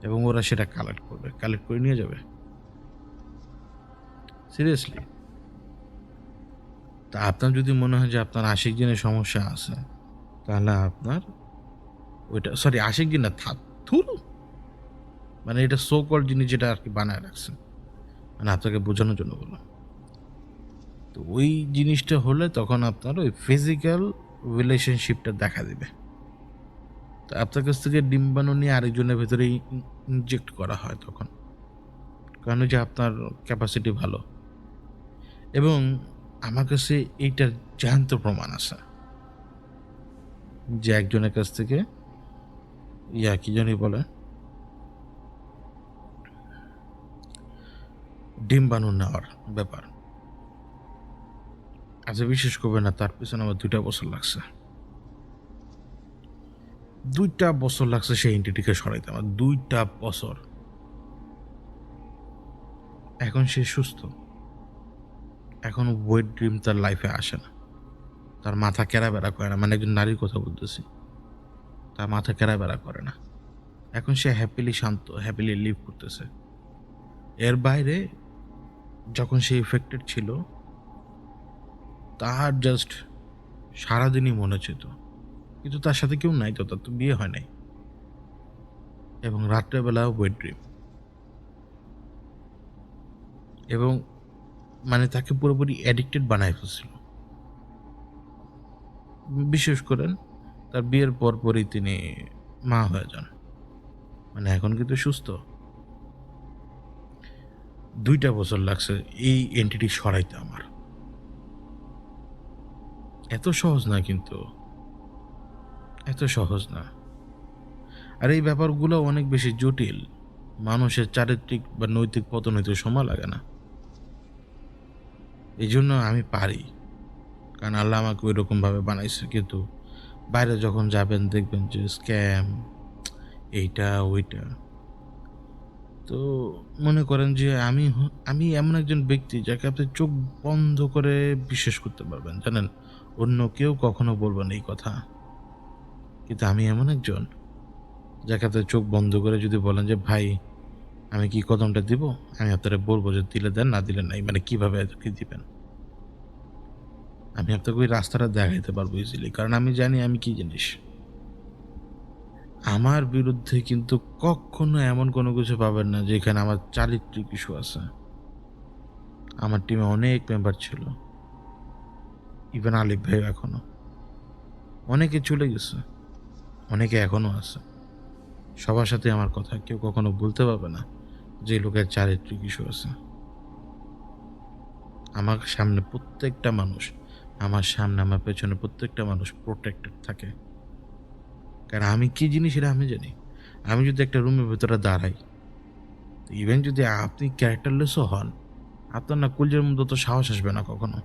এবং ওরা সেটা কালেক্ট করবে, কালেক্ট করে নিয়ে যাবে। সিরিয়াসলি। তা আপনার যদি মনে হয় যে আপনার আশিক জিনের সমস্যা আছে, তাহলে আপনার ওইটা সরি আশিক জিন না থুরু, মানে এটা সো কল্ড জিনিস যেটা আর কি বানায় রাখছেন। মানে আপনাকে বোঝানোর জন্য বললাম। তো ওই জিনিসটা হলে তখন আপনার ওই ফিজিক্যাল রিলেশনশিপটা দেখা দিবে। তো আপনার কাছ থেকে ডিম্বাণু নিয়ে আরেকজনের ভেতরে ইনজেক্ট করা হয় তখন। কারণ যে আপনার ক্যাপাসিটি ভালো এবং আমার কাছে এইটার জ্যান্ত প্রমাণ আছে। যে একজনের কাছ থেকে কি জানি বলে, ডিম বানানো নেওয়ার ব্যাপার। আচ্ছা, বিশ্বাস করবে না, তার পিছনে আমার 2টা বছর লাগছে। 2টা বছর লাগছে সেই এন্টিটিকে সরাইতে আমার, 2টা বছর। এখন সে সুস্থ, এখন ওয়েট ড্রিম তার লাইফে আসে না, তার মাথা কেরাবেরা করে না, মানে একজন নারীর কথা বলতেছি, তার মাথা কেরাবেরা করে না। এখন সে হ্যাপিলি শান্ত, হ্যাপিলি লিভ করতেছে। এর বাইরে যখন সে ইফেক্টেড ছিল, তার জাস্ট সারাদিনই মনে চেত, কিন্তু তার সাথে কেউ নাই, তো তার তো বিয়ে হয় নাই, এবং রাত্রেবেলা ওয়েট ড্রিম, এবং মানে তাকে পুরোপুরি অ্যাডিক্টেড বানায় ফেলছিল। বিশেষ করেন তার বিয়ের পরপরই তিনি মা হয়ে যান, মানে এখন কিন্তু সুস্থ। 2টা বছর লাগছে এই এন্টিটি সরাইতে আমার। এত সহজ না, কিন্তু এত সহজ না। আর এই ব্যাপারগুলো অনেক বেশি জটিল, মানুষের চারিত্রিক বা নৈতিক পতন হইতে সময় লাগে না। এই জন্য আমি পারি, কারণ আল্লাহ আমাকে ওই রকমভাবে বানাইছে। কিন্তু বাইরে যখন যাবেন দেখবেন যে স্ক্যাম, এইটা ওইটা। তো মনে করেন যে আমি এমন একজন ব্যক্তি যাকে আপনি চোখ বন্ধ করে বিশ্বাস করতে পারবেন, জানেন, অন্য কেউ কখনো বলবেন এই কথা। কিন্তু আমি এমন একজন যাকে আপনি চোখ বন্ধ করে যদি বলেন যে ভাই আমি কি কদমটা দিব, আমি আপনারা বলবো যে দিলে দেন, না দিলে নাই, মানে কিভাবে কি দিবেন। আমি আপনাকে ওই রাস্তাটা দেখাইতে পারবো ইজিলি, কারণ আমি জানি আমি কি জিনিস। আমার বিরুদ্ধে কিন্তু কখনো এমন কোনো কিছু পাবেন না যেখানে আমার চারিত্রিক ইস্যু আছে। আমার টিমে অনেক মেম্বার ছিল, ইভেন আলিফ ভাই এখনো, অনেকে চলে গেছে, অনেকে এখনো আছে। সবার সাথে আমার কথা কেউ কখনো বলতে পারবে না যে লোকের চারিত্রিক ইস্যু আছে। আমার সামনে প্রত্যেকটা মানুষ, আমার সামনে আমার পেছনে প্রত্যেকটা মানুষ প্রোটেক্টেড থাকে, কারণ আমি কি জিনিস এটা আমি জানি। আমি যদি একটা রুমের ভেতরে দাঁড়াই, ইভেন যদি আপনি ক্যারেক্টারলেসও হন, আপনার না কলজের মধ্যে তো সাহস আসবে না কখনো,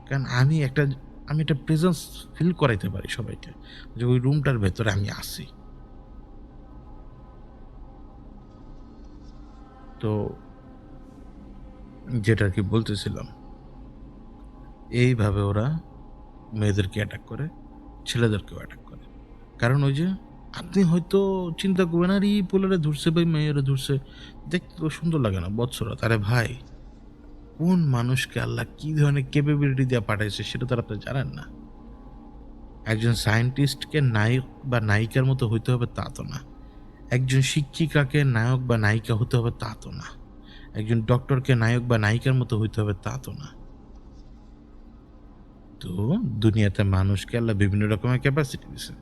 কারণ আমি একটা প্রেজেন্স ফিল করাইতে পারি সবাইকে যে ওই রুমটার ভেতরে আমি আছি। তো যেটা কি বলতেছিলাম, এইভাবে ওরা মেয়েদেরকে অ্যাটাক করে, ছেলেদেরকেও অ্যাটাক করে। কারণ ওই যে আপনি হয়তো চিন্তা করবেন আর এই পোলারে ধরছে ভাই, মেয়েরা ধরছে, দেখতে তো সুন্দর লাগে না, বৎসরত। আরে ভাই, কোন মানুষকে আল্লাহ কি ধরনের ক্যাপাবিলিটি দিয়ে পাঠাইছে সেটা তো আপনি জানেন না। একজন সায়েন্টিস্টকে নায়ক বা নায়িকার মতো হইতে হবে তা তো না, একজন শিক্ষিকাকে নায়ক বা নায়িকা হতে হবে তা তো না, একজন ডক্টরকে নায়ক বা নায়িকার মতো হইতে হবে তা তো না। তো দুনিয়াতে মানুষকে আল্লাহ বিভিন্ন রকমের ক্যাপাসিটি দিছে,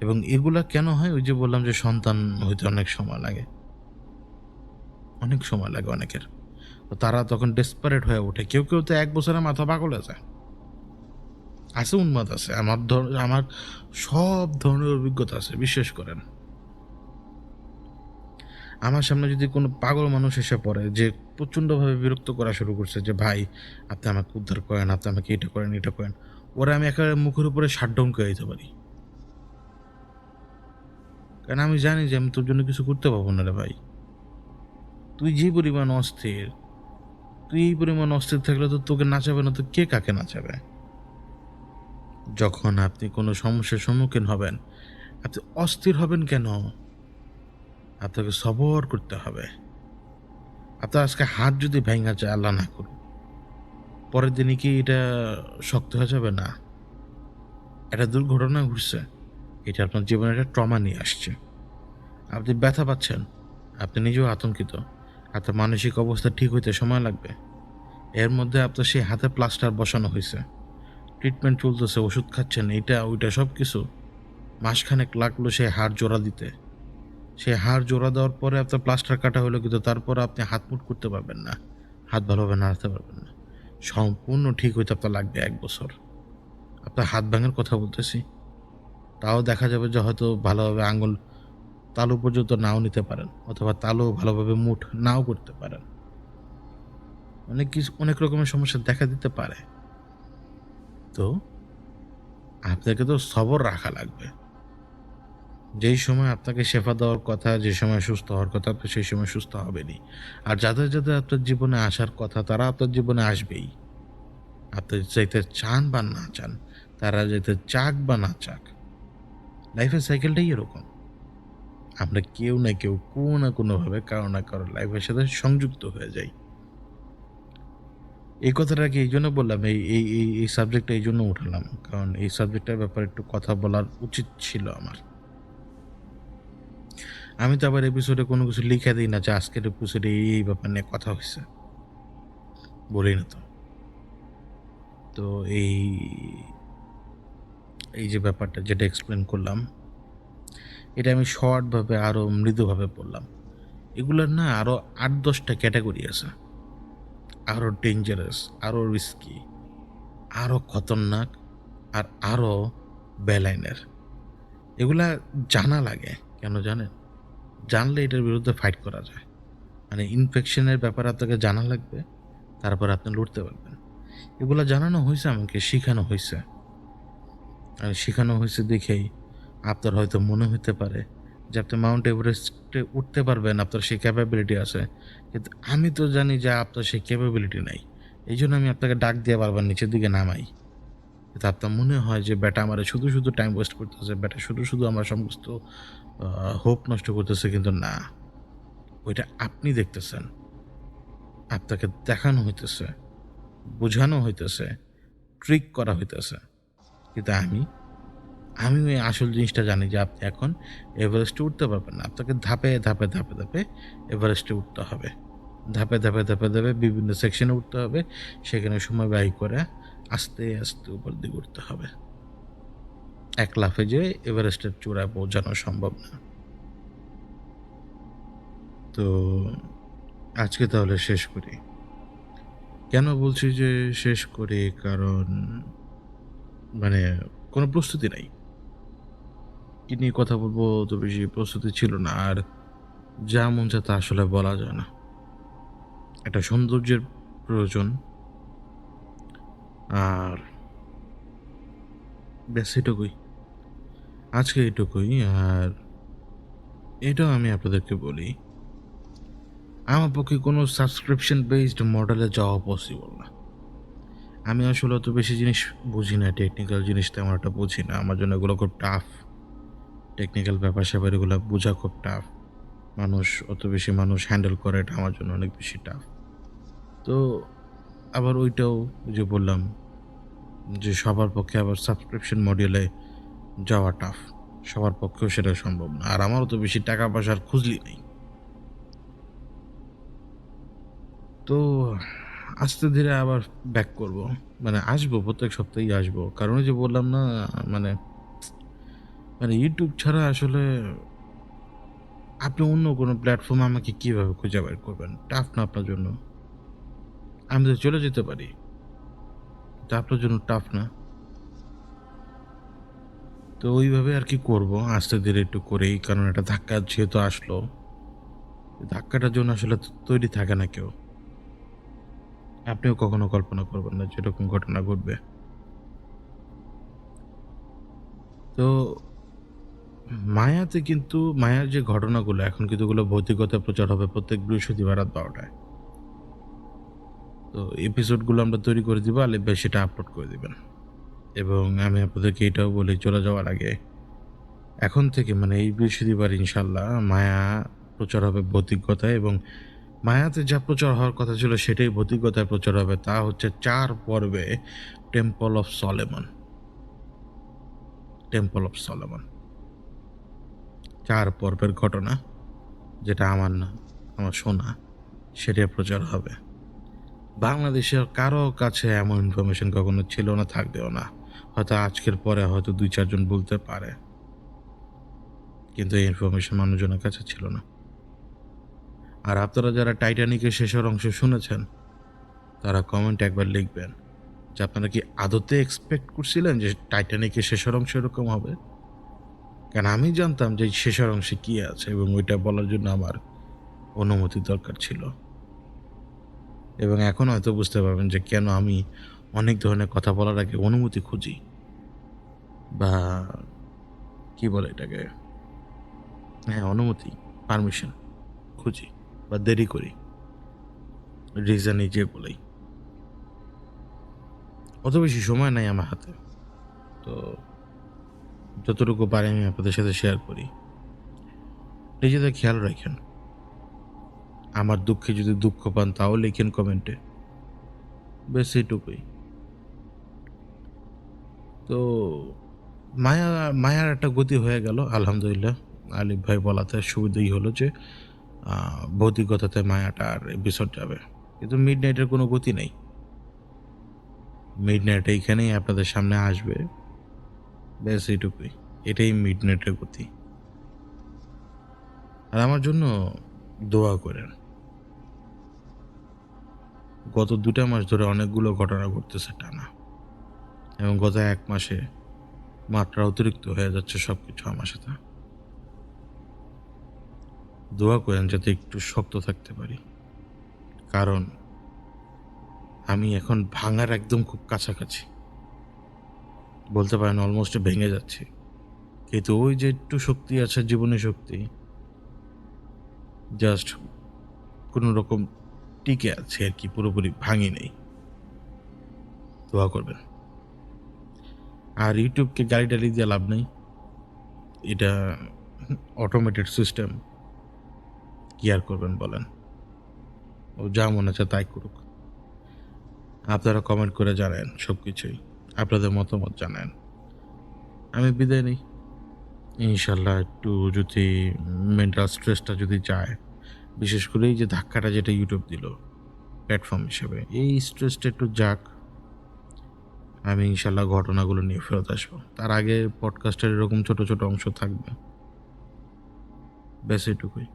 এবং এগুলা কেন হয়, ওই যে বললাম যে সন্তান হইতে অনেক সময় লাগে, অনেক সময় লাগে অনেকের। তো তারা তখন ডেসপারেট হয়ে ওঠে। কেউ কেউ তো 1 বছরে মাথা পাগল হয়ে যায়, আছে উন্মাদ আছে। আমার সব ধরনের অভিজ্ঞতা আছে, বিশ্বাস করেন। আমার সামনে যদি কোনো পাগল মানুষ এসে পড়ে যে প্রচণ্ডভাবে বিরক্ত করা শুরু করছে যে ভাই আপনি আমাকে উদ্ধার করেন, আপনি আমাকে এটা করেন এটা করেন, ওরা আমি একেবারে মুখের উপরে ষাটডঙ্কে দিতে পারি, কারণ আমি জানি যে আমি তোর জন্য কিছু করতে পারবো না রে ভাই। তুই যে পরিমাণ অস্থির, তুই এই পরিমাণ অস্থির থাকলে তো তোকে নাচাবে না তো কে কাকে নাচাবে। যখন আপনি কোনো সমস্যার সম্মুখীন হবেন, আপনি অস্থির হবেন কেন? আপনাকে সবর করতে হবে। আপনার আজকে হাত যদি ভেঙে যায়, আল্লাহ না করুক, পরের দিনই কি এটা শক্ত হয়ে যাবে? না, একটা দুর্ঘটনা ঘটছে, এটা আপনার জীবনে একটা ট্রমা নিয়ে আসছে। আপনি ব্যথা পাচ্ছেন, আপনি নিজেও আতঙ্কিত, আপনার মানসিক অবস্থা ঠিক হইতে সময় লাগবে। এর মধ্যে আপনার সেই হাতে প্লাস্টার বসানো হয়েছে, ট্রিটমেন্ট চলতেছে, ওষুধ খাচ্ছেন, এইটা ওইটা সব কিছু। মাসখানেক লাগলো সেই হাড় জোড়া দিতে। সেই হাড় জোড়া দেওয়ার পরে আপনার প্লাস্টার কাটা হলো, কিন্তু তারপরে আপনি হাত মুট করতে পারবেন না, হাত ভালোভাবে নাড়াতে পারবেন না। সম্পূর্ণ ঠিক হইতে আপনার লাগবে 1 বছর। আপনার হাত ভাঙার কথা বলতেছি, তাও দেখা যাবে যে হয়তো ভালোভাবে আঙুল তালু পর্যন্ত নাও নিতে পারেন, অথবা তালু ভালোভাবে মুঠ নাও করতে পারেন। অনেক রকমের সমস্যা দেখা দিতে পারে। তো আপনাকে তো সবর রাখা লাগবে। যেই সময় আপনাকে শেফা দেওয়ার কথা, যে সময় সুস্থ হওয়ার কথা, আপনি সেই সময় সুস্থ হবেনই। আর যাদের আপনার জীবনে আসার কথা, তারা আপনার জীবনে আসবেই। আপনি যাইতে চান বা না চান, তারা যাইতে চাক বা না চাক, লাইফের সাইকেলটাই এরকম। আমরা কেউ না কেউ কোনো না কোনোভাবে কারো না কারো লাইফের সাথে সংযুক্ত হয়ে যাই। এই কথাটাকে এইজন্য বললাম, এই সাবজেক্টটা এইজন্য উঠালাম। কারণ এই সাবজেক্টটার ব্যাপারে একটু কথা বলার উচিত ছিল আমার। আমি তো আবার এপিসোডে কোনো কিছু লিখে দেই না যে আজকের এপিসোডে এই ব্যাপার নিয়ে কথা হইছে। বলি না তো। তো এই এই যে ব্যাপারটা যেটা এক্সপ্লেন করলাম, এটা আমি শর্টভাবে আরো মৃদুভাবে বললাম। এগুলার না আরো ৮-১০ টা ক্যাটেগরি আছে। আরো ডেঞ্জারাস, আরো রিস্কি, আরো খতরনাক, আর আরো বেলাইনের। এগুলা জানা লাগে। কেন জানেন? জানলে এটার বিরুদ্ধে ফাইট করা যায়। মানে ইনফেকশনের ব্যাপারে আপনাকে জানা লাগবে, তারপর আপনি লড়তে পারবেন। এগুলা জানানো হইছে আমাকে, শিখানো হইছে। আর শিখানো হইছে দেখেই আপনার হয়তো মনে হইতে পারে যে আপনি মাউন্ট এভারেস্টে উঠতে পারবেন, আপনার সেই ক্যাপাবিলিটি আছে। কিন্তু আমি তো জানি যে আপনার সেই ক্যাপাবিলিটি নাই। এইজন্য আমি আপনাকে ডাক দিয়ে বারবার নিচের দিকে নামাই। কিন্তু আপনার মনে হয় যে ব্যাটা আমারে শুধু টাইম ওয়েস্ট করতেছে, ব্যাটা শুধু আমার সমস্ত হোপ নষ্ট করতেছে, কিন্তু না। ওইটা আপনি দেখতেছেন। আপনাকে দেখানো হইতেছে, বোঝানো হইতেছে, ট্রিক করা হইতেছে। কিন্তু আমি ওই আসল জিনিসটা জানি যে আপনি এখন এভারেস্টে উঠতে পারবেন না। আপনাকে ধাপে এভারেস্টে উঠতে হবে। ধাপে বিভিন্ন সেকশনে উঠতে হবে। সেখানে সময় ব্যয় করে আস্তে উপর দিকে উঠতে হবে। এক লাফে যেয়ে এভারেস্টের চূড়ায় পৌঁছানো সম্ভব না। তো আজকে তাহলে শেষ করি। কেন বলছি যে শেষ করি? কারণ মানে কোনো প্রস্তুতি নাই। কি নিয়ে কথা বলবো তো বেশি প্রস্তুতি ছিল না। আর যা মন চায় তা আসলে বলা যায় না। একটা সৌন্দর্যের প্রয়োজন। আর ব্যাস এটুকুই। আজকে এটুকুই। আর এটাও আমি আপনাদেরকে বলি, আমার পক্ষে কোনো সাবস্ক্রিপশন বেসড মডেলে যাওয়া পসিবল না। আমি আসলে অত বেশি জিনিস বুঝি না, টেকনিক্যাল জিনিস তেমন একটা বুঝি না। আমার জন্য এগুলো খুব টাফ। টেকনিক্যাল ব্যাপার-স্যাপার এগুলো বোঝা খুব টাফ। অত বেশি মানুষ হ্যান্ডেল করে, এটা আমার জন্য অনেক বেশি টাফ। তো আবার ওইটাও যে বললাম যে সবার পক্ষে আবার সাবস্ক্রিপশন মডিউলে যাওয়া টাফ। সবার পক্ষেও সেটা সম্ভব না। আর আমারও তো বেশি টাকা পয়সার খুঁজলি নেই। তো আস্তে ধীরে আবার ব্যাক করব। মানে আসবো, প্রত্যেক সপ্তাহেই আসবো। কারণ ওই যে বললাম না, মানে মানে YouTube ছাড়া আসলে আপনি অন্য কোনো প্ল্যাটফর্মে আমাকে কিভাবে খুঁজে বের করবেন? টাফ না আপনার জন্য? আমি তো চলে যেতে পারি। এটা আপনার জন্য টাফ না? তো ওইভাবে আর কি করব, আস্তে ধীরে একটু করেই। কারণ একটা ধাক্কা যেহেতু আসলো, ধাক্কাটার জন্য আসলে তৈরি থাকে না কেউ। আপনিও কখনো কল্পনা করবেন না যে এরকম ঘটনা ঘটবে। তো মায়ার যে ঘটনাগুলো এখন কিন্তু ওগুলো ভৌতিকতায় প্রচার হবে প্রত্যেক বৃহস্পতিবার রাত ১২টায়। তো এপিসোডগুলো আমরা তৈরি করে দিব, আলিফ ভাই সেটা আপলোড করে দিবেন। এবং আমি আপনাদেরকে এটাও বলি চলে যাওয়ার আগে, এখন থেকে মানে এই বৃহস্পতিবার ইনশাল্লাহ মায়া প্রচার হবে ভৌতিকতায়, এবং মায়াতে যা প্রচার হওয়ার কথা ছিল সেটাই ভৌতিকতায় প্রচার হবে। তা হচ্ছে ৪ পর্বে টেম্পল অফ সলেমন। ৪ পর্বের ঘটনা, যেটা আমার না, আমার শোনা, সেটাই প্রচার হবে। বাংলাদেশের কারো কাছে এমন ইনফরমেশন কখনো ছিল না, থাকবেও না। হয়তো আজকের পরে হয়তো ২-৪ জন বলতে পারে, কিন্তু এই ইনফরমেশন মানুষজনের কাছে ছিল না। আর আপনারা যারা টাইটানিকের শেষের অংশ শুনেছেন, তারা কমেন্টে একবার লিখবেন যে আপনারা কি আদতে এক্সপেক্ট করছিলেন যে টাইটানিকের শেষের অংশ এরকম হবে? কারণ আমি জানতাম যে শেষের অংশে কী আছে এবং ওইটা বলার জন্য আমার অনুমতি দরকার ছিল। এবং এখন হয়তো বুঝতে পারবেন যে কেন আমি অনেক ধরনের কথা বলার আগে অনুমতি খুঁজি বা কি বলে এটাকে, হ্যাঁ, অনুমতি, পারমিশন খুঁজি বা দেরি করি। রিজন এই যেগুলোই। অত বেশি সময় নাই আমার হাতে। তো যতটুকু পারি আমি আপনাদের সাথে শেয়ার করি। নিজেদের খেয়াল রাখেন। আমার দুঃখে যদি দুঃখ পান তাও লিখেন কমেন্টে। ব্যাস এইটুকুই। তো মায়া মায়ার একটা গতি হয়ে গেল আলহামদুলিল্লাহ। আলিফ ভাই বলাতে সুবিধাই হলো যে ভৌতিকতাতে মায়াটার এপিসোড যাবে। কিন্তু মিডনাইটের কোনো গতি নেই। মিডনাইট এইখানেই আপনাদের সামনে আসবে। ব্যাস এইটুকুই। এটাই মিডনাইটের গতি। আর আমার জন্য দোয়া করেন। গত ২ টা মাস ধরে অনেকগুলো ঘটনা ঘটতেছে টানা। এবং গত ১ মাসে মাত্রা অতিরিক্ত হয়ে যাচ্ছে সবকিছু আমার সাথে। দোয়া করেন যাতে একটু শক্ত থাকতে পারি। কারণ আমি এখন ভাঙার একদম খুব কাছাকাছি। বলতে পারেন অলমোস্ট ভেঙে যাচ্ছি। কিন্তু ওই যে একটু শক্তি আছে, জীবনী শক্তি, জাস্ট কোনো রকম টিকে আছে আরকি, পুরোপুরি ভাঙি নাই। দোয়া করবেন। আর ইউটিউবকে গালি-টালি দিয়ে লাভ নেই। এটা অটোমেটেড সিস্টেম। কি আর করবেন বলেন? ও যা মনে চায় তাই করুক। আপনারা কমেন্ট করে জানায়েন সবকিছুই। আপনাদের মতামত জানায়েন। আমি বিদায় নেই। ইনশাআল্লাহ একটু যদি মেন্টাল স্ট্রেসটা যদি যায়, বিশেষ করে এই যে ধাক্কাটা যেটা ইউটিউব দিল প্ল্যাটফর্ম হিসেবে, এই স্ট্রেসটা একটু যাক। আমি ইনশাআল্লাহ ঘটনাগুলো নিয়ে ফেরত আসবো। তার আগে পডকাস্টের এরকম ছোট, ছোট অংশ থাকবে। ব্যাস এটুকুই।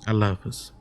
আল্লাহ হাফেজ।